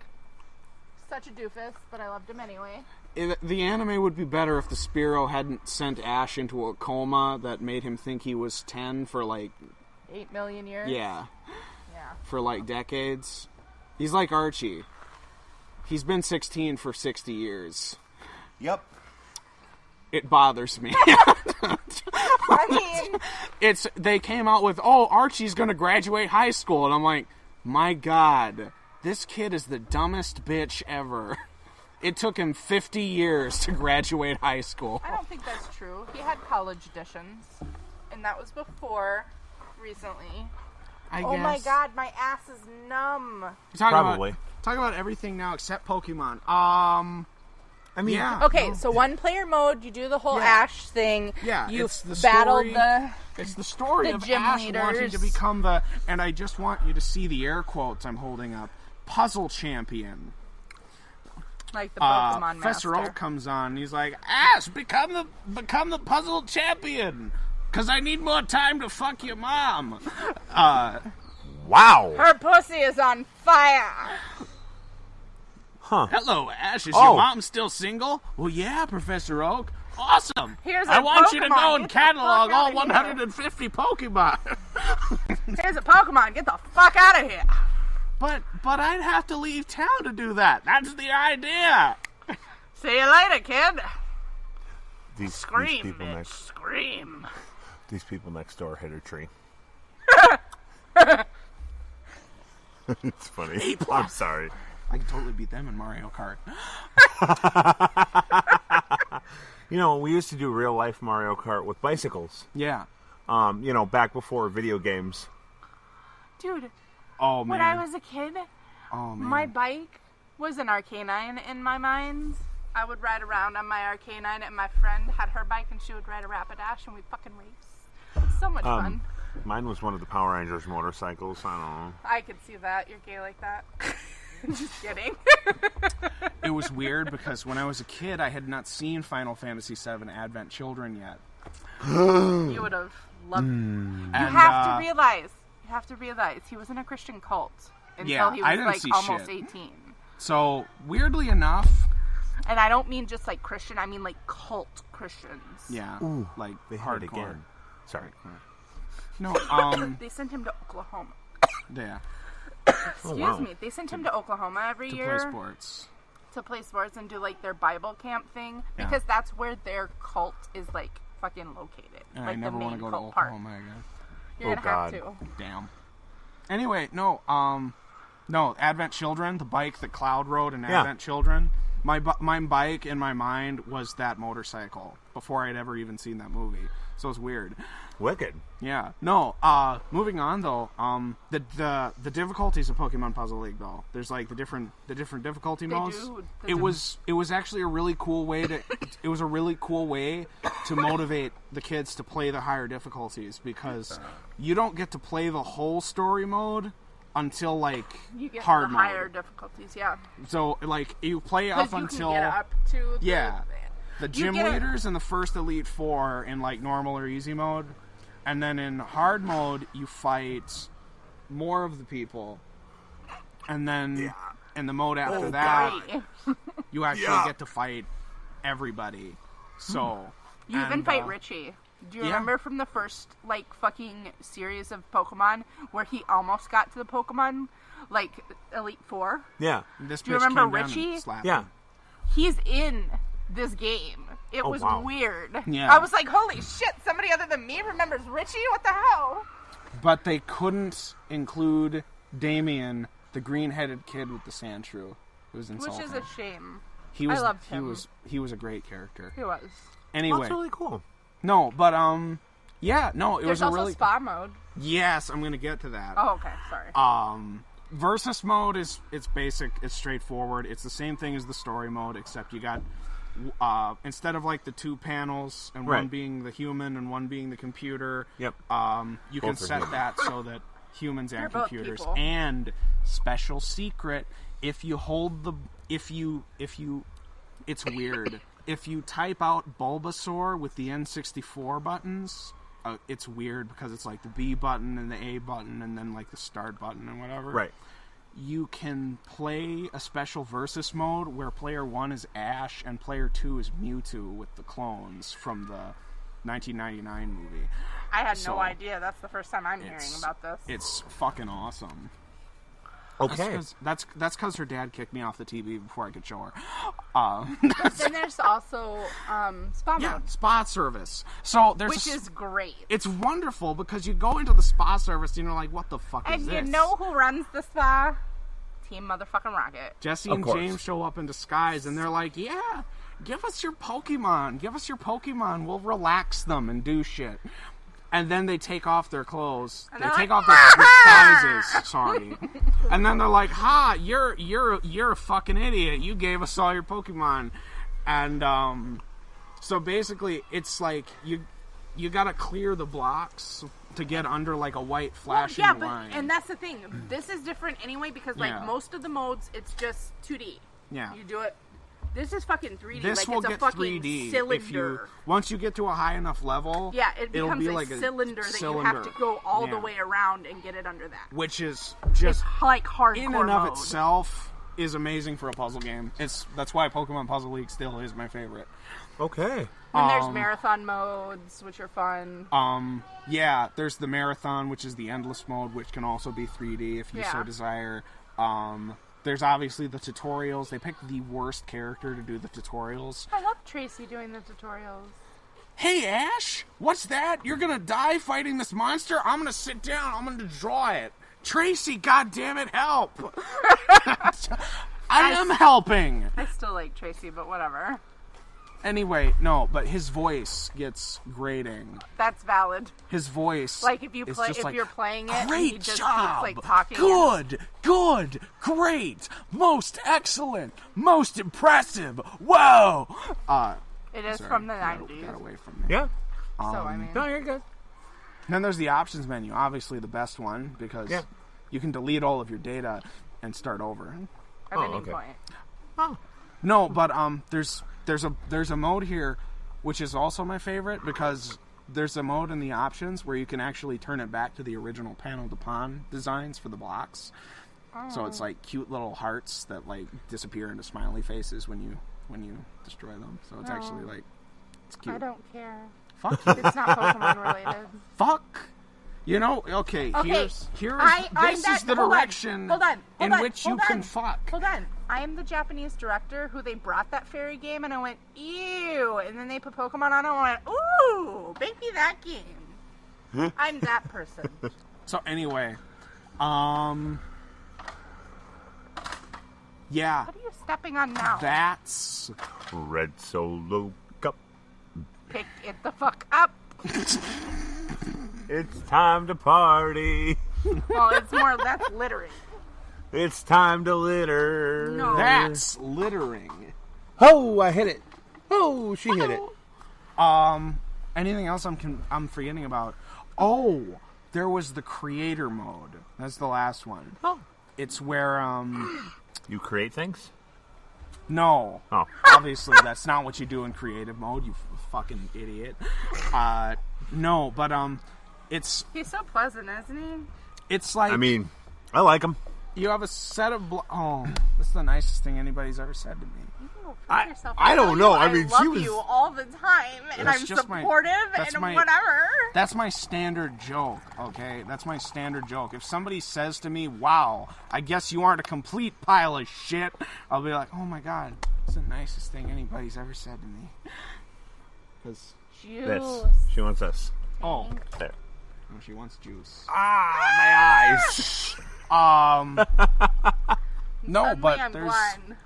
Speaker 4: such a doofus, but I loved him anyway.
Speaker 5: The anime would be better if the Spearow hadn't sent Ash into a coma that made him think he was 10 for, like,
Speaker 4: 8 million years.
Speaker 5: yeah,
Speaker 4: Yeah.
Speaker 5: for, like, decades. He's like Archie. He's been 16 for 60 years.
Speaker 3: Yep.
Speaker 5: It bothers me.
Speaker 4: I mean,
Speaker 5: They came out with, oh, Archie's gonna graduate high school, and I'm like, my God, this kid is the dumbest bitch ever. It took him 50 years to graduate high school.
Speaker 4: I don't think that's true. He had college editions, and that was before recently.
Speaker 5: I
Speaker 4: Oh my
Speaker 5: guess.
Speaker 4: god, my ass is numb.
Speaker 3: Probably.
Speaker 5: Talk about everything now except Pokemon.
Speaker 3: I mean,
Speaker 5: Yeah.
Speaker 4: Okay, so one player mode, you do the whole
Speaker 5: Yeah.
Speaker 4: Ash thing.
Speaker 5: Yeah,
Speaker 4: you
Speaker 5: it's the
Speaker 4: battle
Speaker 5: story. It's the story
Speaker 4: the
Speaker 5: of
Speaker 4: gym
Speaker 5: Ash wanting to
Speaker 4: leaders.
Speaker 5: become the, and I just want you to see the air quotes I'm holding up, puzzle champion.
Speaker 4: like the Pokemon
Speaker 5: Professor
Speaker 4: master.
Speaker 5: Oak comes on and he's like, Ash, become the puzzle champion, because I need more time to fuck your mom.
Speaker 3: wow.
Speaker 4: Her pussy is on fire.
Speaker 5: Hello, Ash, is
Speaker 3: Oh.
Speaker 5: your mom still single? Well, yeah, Professor Oak. Awesome.
Speaker 4: Here's
Speaker 5: I
Speaker 4: a
Speaker 5: want you to
Speaker 4: Pokemon.
Speaker 5: go and
Speaker 4: Get the
Speaker 5: catalog
Speaker 4: fuck
Speaker 5: all
Speaker 4: outta here.
Speaker 5: 150 Pokemon.
Speaker 4: Here's a Pokemon. Get the fuck out of here.
Speaker 5: But I'd have to leave town to do that. That's the idea.
Speaker 4: See you later, kid.
Speaker 3: These
Speaker 4: Scream,
Speaker 3: people
Speaker 4: bitch.
Speaker 3: next
Speaker 4: Scream.
Speaker 3: these people next door hit a tree. It's funny. I'm sorry.
Speaker 5: I can totally beat them in Mario Kart.
Speaker 3: You know, we used to do real life Mario Kart with bicycles.
Speaker 5: Yeah.
Speaker 3: Back before video games.
Speaker 4: Dude,
Speaker 5: Oh, man.
Speaker 4: when I was a kid,
Speaker 5: oh, man.
Speaker 4: my bike was an Arcanine in my mind. I would ride around on my Arcanine, and my friend had her bike, and she would ride a Rapidash, and we'd fucking race. So much fun.
Speaker 3: Mine was one of the Power Rangers motorcycles. I don't know.
Speaker 4: I could see that. You're gay like that. Just kidding.
Speaker 5: It was weird because when I was a kid, I had not seen Final Fantasy VII Advent Children yet.
Speaker 4: You would have loved it.
Speaker 5: And,
Speaker 4: You have to realize he was in a Christian cult until
Speaker 5: Yeah,
Speaker 4: he
Speaker 5: I
Speaker 4: was
Speaker 5: didn't
Speaker 4: like
Speaker 5: see
Speaker 4: almost
Speaker 5: shit.
Speaker 4: 18.
Speaker 5: So, weirdly enough,
Speaker 4: And I don't mean just like Christian, I mean like cult Christians.
Speaker 5: yeah, like
Speaker 3: They had it
Speaker 5: hardcore.
Speaker 3: again. Sorry.
Speaker 5: No,
Speaker 4: They sent him to Oklahoma.
Speaker 5: yeah,
Speaker 4: Excuse me. They sent him to Oklahoma every
Speaker 5: to
Speaker 4: year
Speaker 5: play sports.
Speaker 4: to play sports and do like their Bible camp thing
Speaker 5: Yeah.
Speaker 4: because that's where their cult is like fucking located.
Speaker 5: And
Speaker 4: like
Speaker 5: I never
Speaker 4: the
Speaker 5: want
Speaker 4: main
Speaker 5: to go to
Speaker 4: cult part.
Speaker 5: Oklahoma again.
Speaker 4: You're
Speaker 3: Oh,
Speaker 4: gonna
Speaker 3: God.
Speaker 4: have to.
Speaker 5: Damn. Anyway, no, Advent Children, the bike that Cloud rode in
Speaker 3: Yeah.
Speaker 5: Advent Children. My bike in my mind was that motorcycle before I'd ever even seen that movie. So it's weird.
Speaker 3: Wicked.
Speaker 5: Yeah. No. Moving on though. The difficulties of Pokemon Puzzle League though. There's like the different difficulty
Speaker 4: They
Speaker 5: modes.
Speaker 4: do.
Speaker 5: It was actually a really cool way to. It was a really cool way to motivate the kids to play the higher difficulties because you don't get to play the whole story mode until like
Speaker 4: You get
Speaker 5: hard
Speaker 4: the
Speaker 5: mode.
Speaker 4: higher difficulties, yeah.
Speaker 5: So like you play
Speaker 4: Because
Speaker 5: up
Speaker 4: you
Speaker 5: until
Speaker 4: can get up to
Speaker 5: the
Speaker 4: you
Speaker 5: gym
Speaker 4: get a-
Speaker 5: leaders in the first Elite Four in like normal or easy mode, and then in hard mode you fight more of the people, and then in the mode after that
Speaker 4: Great.
Speaker 5: you actually
Speaker 3: Yeah.
Speaker 5: get to fight everybody. So
Speaker 4: You even
Speaker 5: and,
Speaker 4: fight Richie. Do you
Speaker 5: yeah.
Speaker 4: remember from the first like fucking series of Pokemon where he almost got to the Pokemon like Elite Four?
Speaker 3: Yeah.
Speaker 5: This
Speaker 4: Do you
Speaker 5: bitch
Speaker 4: remember
Speaker 5: came down and
Speaker 4: Richie?
Speaker 5: slapped
Speaker 3: Yeah.
Speaker 5: him.
Speaker 4: He's in this game. It
Speaker 3: Oh,
Speaker 4: was
Speaker 3: wow.
Speaker 4: weird.
Speaker 5: Yeah.
Speaker 4: I was like, holy shit, somebody other than me remembers Richie? What the hell?
Speaker 5: But they couldn't include Damien, the green-headed kid with the Sandshrew. It was
Speaker 4: Which
Speaker 5: insulting.
Speaker 4: is a shame.
Speaker 5: He was,
Speaker 4: I loved him.
Speaker 5: He was a great character.
Speaker 4: He was.
Speaker 5: Anyway,
Speaker 3: That's really cool.
Speaker 5: no, but yeah, no, it
Speaker 4: There's
Speaker 5: was a
Speaker 4: also
Speaker 5: really
Speaker 4: spa mode.
Speaker 5: yes. I'm gonna get to that.
Speaker 4: Oh, okay, sorry.
Speaker 5: Versus mode it's basic, it's straightforward. It's the same thing as the story mode, except you got instead of like the two panels and one
Speaker 3: Right.
Speaker 5: being the human and one being the computer.
Speaker 3: Yep.
Speaker 5: You can
Speaker 3: Both are
Speaker 5: set
Speaker 3: human.
Speaker 5: that so that humans and
Speaker 4: They're both
Speaker 5: computers.
Speaker 4: people.
Speaker 5: And special secret, if you hold the if you it's weird. If you type out Bulbasaur with the N64 buttons, it's weird because it's like the B button and the A button and then like the start button and whatever.
Speaker 3: Right.
Speaker 5: You can play a special versus mode where player 1 is Ash and player 2 is Mewtwo with the clones from the 1999 movie.
Speaker 4: I had
Speaker 5: so,
Speaker 4: no idea. That's the first time I'm hearing about this.
Speaker 5: It's fucking awesome.
Speaker 3: Okay.
Speaker 5: That's because her dad kicked me off the TV before I could show her.
Speaker 4: Then there's also spa
Speaker 5: Yeah,
Speaker 4: mode,
Speaker 5: spa service. So there's
Speaker 4: which is great.
Speaker 5: it's wonderful because you go into the spa service and you're like, what the fuck
Speaker 4: And
Speaker 5: is
Speaker 4: you
Speaker 5: this?
Speaker 4: know who runs the spa? Team motherfucking Rocket.
Speaker 5: Jesse
Speaker 3: Of
Speaker 5: and
Speaker 3: course.
Speaker 5: James show up in disguise and they're like, yeah, give us your Pokemon. Give us your Pokemon. We'll relax them and do shit. And then they take off their clothes. They
Speaker 4: they're
Speaker 5: take
Speaker 4: like,
Speaker 5: off their disguises. Sorry. And then they're like, "Ha! You're a fucking idiot. You gave us all your Pokemon." And so basically, it's like you gotta clear the blocks to get under like a white flashing
Speaker 4: Yeah, but
Speaker 5: line.
Speaker 4: and that's the thing. This is different anyway because like
Speaker 5: Yeah.
Speaker 4: most of the modes, it's just 2D.
Speaker 5: yeah.
Speaker 4: You do it. This is fucking 3D.
Speaker 5: This
Speaker 4: like
Speaker 5: will
Speaker 4: it's a
Speaker 5: get
Speaker 4: fucking
Speaker 5: 3D
Speaker 4: cylinder.
Speaker 5: if you once you get to a high enough level.
Speaker 4: Yeah, it
Speaker 5: it'll
Speaker 4: becomes
Speaker 5: be
Speaker 4: a
Speaker 5: like
Speaker 4: cylinder that
Speaker 5: cylinder.
Speaker 4: you have to go all the
Speaker 5: Yeah.
Speaker 4: way around and get it under that.
Speaker 5: Which is
Speaker 4: It's
Speaker 5: just
Speaker 4: like hardcore
Speaker 5: in and of
Speaker 4: mode.
Speaker 5: itself is amazing for a puzzle game. That's why Pokemon Puzzle League still is my favorite.
Speaker 3: Okay.
Speaker 4: And there's marathon modes, which are fun.
Speaker 5: Yeah, there's the marathon, which is the endless mode, which can also be 3D if you so
Speaker 4: Yeah.
Speaker 5: desire. There's obviously the tutorials. They picked the worst character to do the tutorials.
Speaker 4: I love Tracy doing the tutorials.
Speaker 5: Hey, Ash, what's that? You're gonna die fighting this monster? I'm gonna sit down. I'm gonna draw it. Tracy, goddammit, help! I am helping.
Speaker 4: I still like Tracy, but whatever.
Speaker 5: Anyway, no, but his voice gets grating.
Speaker 4: That's valid.
Speaker 5: His voice,
Speaker 4: Like if you
Speaker 5: is
Speaker 4: play,
Speaker 5: just
Speaker 4: if
Speaker 5: like,
Speaker 4: you're playing it, and
Speaker 5: great
Speaker 4: he just
Speaker 5: job,
Speaker 4: keeps like talking.
Speaker 5: good, great, most excellent, most impressive. Whoa!
Speaker 4: It is
Speaker 5: Sorry,
Speaker 4: from the
Speaker 5: got
Speaker 4: 90s.
Speaker 5: away from me.
Speaker 3: Yeah.
Speaker 4: So I mean,
Speaker 3: No, you're good.
Speaker 5: Then there's the options menu, obviously the best one because
Speaker 3: Yeah.
Speaker 5: you can delete all of your data and start over.
Speaker 4: at any
Speaker 3: okay.
Speaker 4: point.
Speaker 5: No, but there's a mode here which is also my favorite because there's a mode in the options where you can actually turn it back to the original panel to pawn designs for the blocks. So it's like cute little hearts that like disappear into smiley faces when you destroy them. So it's actually like it's cute.
Speaker 4: I don't care.
Speaker 5: Fuck you.
Speaker 4: It's not Pokemon related.
Speaker 5: Fuck. You know, okay,
Speaker 4: Okay,
Speaker 5: this is the direction in which you can fuck.
Speaker 4: Hold on. I am the Japanese director who they brought that fairy game, and I went, ew. And then they put Pokemon on it, and I went, ooh, make me that game. I'm that person.
Speaker 5: So anyway, yeah,
Speaker 4: What are you stepping on now?
Speaker 5: that's
Speaker 3: Red Solo Cup.
Speaker 4: Pick it the fuck up.
Speaker 3: It's time to party.
Speaker 4: Well, it's more, that's littering.
Speaker 3: It's time to litter.
Speaker 4: No.
Speaker 5: that's littering.
Speaker 3: Oh, I hit it. Oh, she hit it.
Speaker 5: Anything else I'm forgetting about? Oh, there was the creator mode. That's the last one.
Speaker 3: Oh.
Speaker 5: It's where
Speaker 3: You create things?
Speaker 5: no.
Speaker 3: Oh.
Speaker 5: Obviously, that's not what you do in creative mode, you fucking idiot. No, but it's
Speaker 4: He's so pleasant, isn't he?
Speaker 5: it's like
Speaker 3: I mean, I like them.
Speaker 5: you have a set of oh, that's the nicest thing anybody's ever said to me.
Speaker 4: You can go fuck yourself.
Speaker 3: I don't
Speaker 4: tell
Speaker 3: know.
Speaker 4: you
Speaker 3: I mean,
Speaker 4: love
Speaker 3: she was-
Speaker 4: you all the time, and
Speaker 5: That's
Speaker 4: I'm
Speaker 5: just my-
Speaker 4: supportive,
Speaker 5: that's
Speaker 4: and
Speaker 5: my-
Speaker 4: whatever.
Speaker 5: That's my standard joke, okay? That's my standard joke. If somebody says to me, "Wow, I guess you aren't a complete pile of shit," I'll be like, "Oh my god, it's the nicest thing anybody's ever said to me." Because
Speaker 3: This. She wants this.
Speaker 5: oh,
Speaker 3: There.
Speaker 5: she wants juice.
Speaker 3: Ah, my eyes.
Speaker 5: No,
Speaker 4: Suddenly
Speaker 5: but
Speaker 4: I'm
Speaker 5: there's
Speaker 4: blind.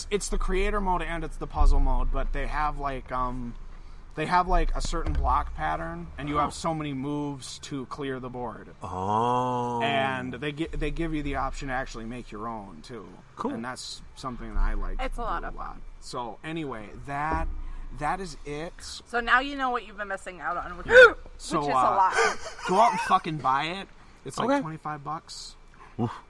Speaker 5: it's the creator mode and it's the puzzle mode, but they have like a certain block pattern, and you have so many moves to clear the board.
Speaker 3: Oh.
Speaker 5: And they give you the option to actually make your own too.
Speaker 3: Cool.
Speaker 5: And that's something that I like.
Speaker 4: It's
Speaker 5: to
Speaker 4: a lot
Speaker 5: do
Speaker 4: of fun.
Speaker 5: So anyway, that is it.
Speaker 4: So now you know what you've been missing out on, which,
Speaker 5: So
Speaker 4: which is a lot.
Speaker 5: go out and fucking buy it. It's like
Speaker 3: Okay.
Speaker 5: $25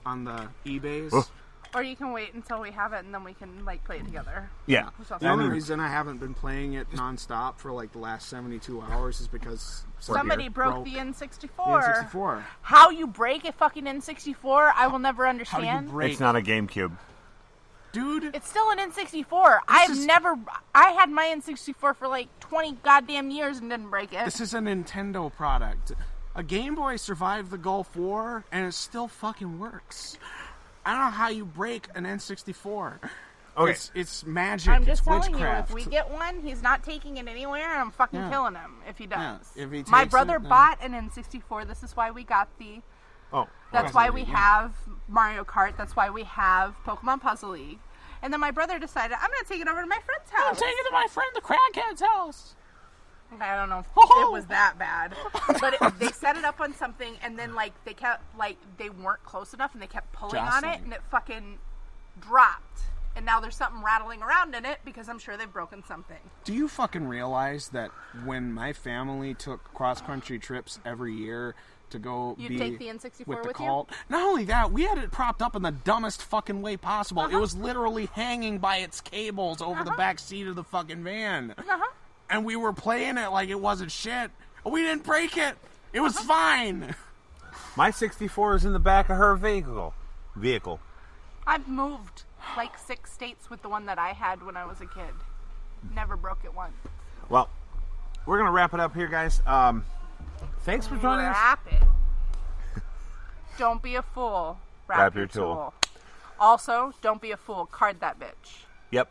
Speaker 5: on the eBays.
Speaker 3: Oof.
Speaker 4: Or you can wait until we have it, and then we can like play it together.
Speaker 3: Yeah.
Speaker 4: Which also
Speaker 5: The only
Speaker 3: I mean-
Speaker 5: reason I haven't been playing it nonstop for like the last 72 hours is because
Speaker 4: Somebody broke the N64.
Speaker 5: the N64.
Speaker 4: How you break a fucking N64, I will never
Speaker 5: How
Speaker 4: understand.
Speaker 5: do you break?
Speaker 3: It's not a GameCube.
Speaker 5: Dude,
Speaker 4: It's still an N64. I had my N64 for like 20 goddamn years and didn't break it.
Speaker 5: this is a Nintendo product. A Game Boy survived the Gulf War, and it still fucking works. I don't know how you break an N64.
Speaker 3: Okay.
Speaker 5: It's magic.
Speaker 4: I'm just
Speaker 5: it's
Speaker 4: telling
Speaker 5: witchcraft.
Speaker 4: you, if we get one, he's not taking it anywhere, and I'm fucking
Speaker 5: Yeah.
Speaker 4: killing him if he does.
Speaker 5: Yeah, if he
Speaker 4: My
Speaker 5: takes
Speaker 4: brother
Speaker 5: it, then-
Speaker 4: bought an N64. This is why we got the.
Speaker 3: Oh.
Speaker 4: That's
Speaker 5: Puzzle
Speaker 4: why we
Speaker 5: League, yeah.
Speaker 4: have Mario Kart. That's why we have Pokemon Puzzle League. And then my brother decided, I'm going to take it over to my friend's house.
Speaker 5: Take it to my friend the crackhead's house.
Speaker 4: I don't know if it was that bad, but they set it up on something, and then like they kept like they weren't close enough, and they kept pulling on it,
Speaker 5: Jostling.
Speaker 4: and it fucking dropped. And now there's something rattling around in it because I'm sure they've broken something.
Speaker 5: Do you fucking realize that when my family took cross-country trips every year to go
Speaker 4: You'd
Speaker 5: be
Speaker 4: take the N64
Speaker 5: with the
Speaker 4: with you?
Speaker 5: cult, not only that, we had it propped up in the dumbest fucking way possible. It was literally hanging by its cables over the back seat of the fucking van. And we were playing it like it wasn't shit. We didn't break it. It was fine.
Speaker 3: My 64 is in the back of her vehicle.
Speaker 4: I've moved like 6 states with the one that I had when I was a kid. Never broke it once.
Speaker 3: Well, we're going to wrap it up here, guys. Thanks for joining us.
Speaker 4: Wrap it. Don't be a fool.
Speaker 3: Wrap your tool.
Speaker 4: Also, don't be a fool. Card that bitch.
Speaker 3: Yep.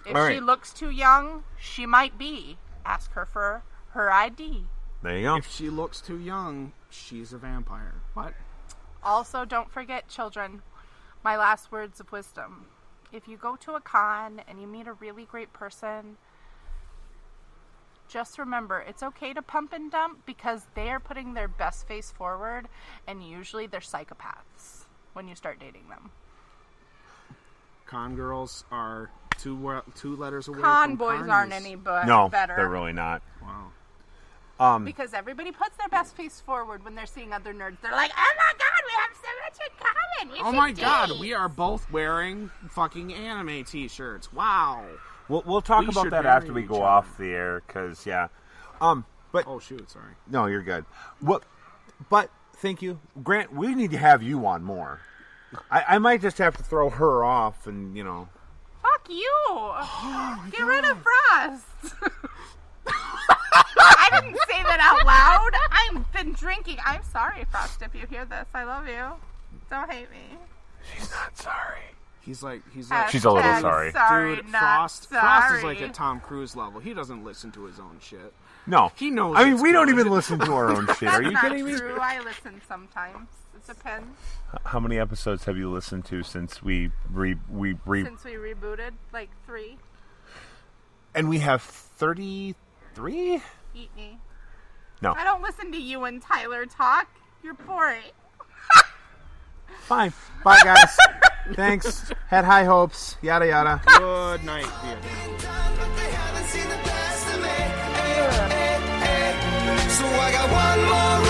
Speaker 4: If
Speaker 3: All
Speaker 4: she
Speaker 3: right.
Speaker 4: looks too young, she might be. Ask her for her ID.
Speaker 3: There you go.
Speaker 5: If she looks too young, she's a vampire. What?
Speaker 4: Also, don't forget, children, my last words of wisdom. If you go to a con and you meet a really great person, just remember, it's okay to pump and dump because they are putting their best face forward, and usually they're psychopaths when you start dating them.
Speaker 5: Con girls are two letters away
Speaker 4: Con
Speaker 5: from
Speaker 4: boys
Speaker 5: carnies.
Speaker 4: aren't any
Speaker 3: No,
Speaker 4: better.
Speaker 3: they're really not.
Speaker 5: Wow.
Speaker 4: Because everybody puts their best face forward when they're seeing other nerds. They're like, oh my god, we have so much in common. We
Speaker 5: Oh
Speaker 4: should
Speaker 5: my god,
Speaker 4: date."
Speaker 5: we are both wearing fucking anime t-shirts. Wow.
Speaker 3: We'll talk
Speaker 5: We
Speaker 3: about
Speaker 5: should
Speaker 3: that
Speaker 5: marry
Speaker 3: after we
Speaker 5: each
Speaker 3: go
Speaker 5: other.
Speaker 3: off the air, because, yeah. But,
Speaker 5: Oh shoot, sorry.
Speaker 3: no, you're good. But, thank you. Grant, we need to have you on more. I might just have to throw her off and,
Speaker 4: Fuck you. Get rid of Frost. I didn't say that out loud. I've been drinking. I'm sorry, Frost, if you hear this. I love you. Don't hate me.
Speaker 3: She's not sorry.
Speaker 5: He's like
Speaker 3: She's a little sorry.
Speaker 5: dude.
Speaker 4: Not
Speaker 5: Frost
Speaker 4: sorry.
Speaker 5: is like at Tom Cruise level. He doesn't listen to his own shit.
Speaker 3: No.
Speaker 5: He knows.
Speaker 3: I mean,
Speaker 5: it's
Speaker 3: we don't
Speaker 5: good.
Speaker 3: even listen to our own shit. Are you
Speaker 4: That's
Speaker 3: kidding me?
Speaker 4: not true. I listen sometimes. It depends.
Speaker 3: How many episodes have you listened to since we
Speaker 4: Since we rebooted, like 3.
Speaker 3: And we have 33?
Speaker 4: Eat me.
Speaker 3: No.
Speaker 4: I don't listen to you and Tyler talk. You're boring.
Speaker 3: Fine. Bye, guys. Thanks. Had high hopes. Yada, yada.
Speaker 5: Good night, dear.
Speaker 2: So I got one more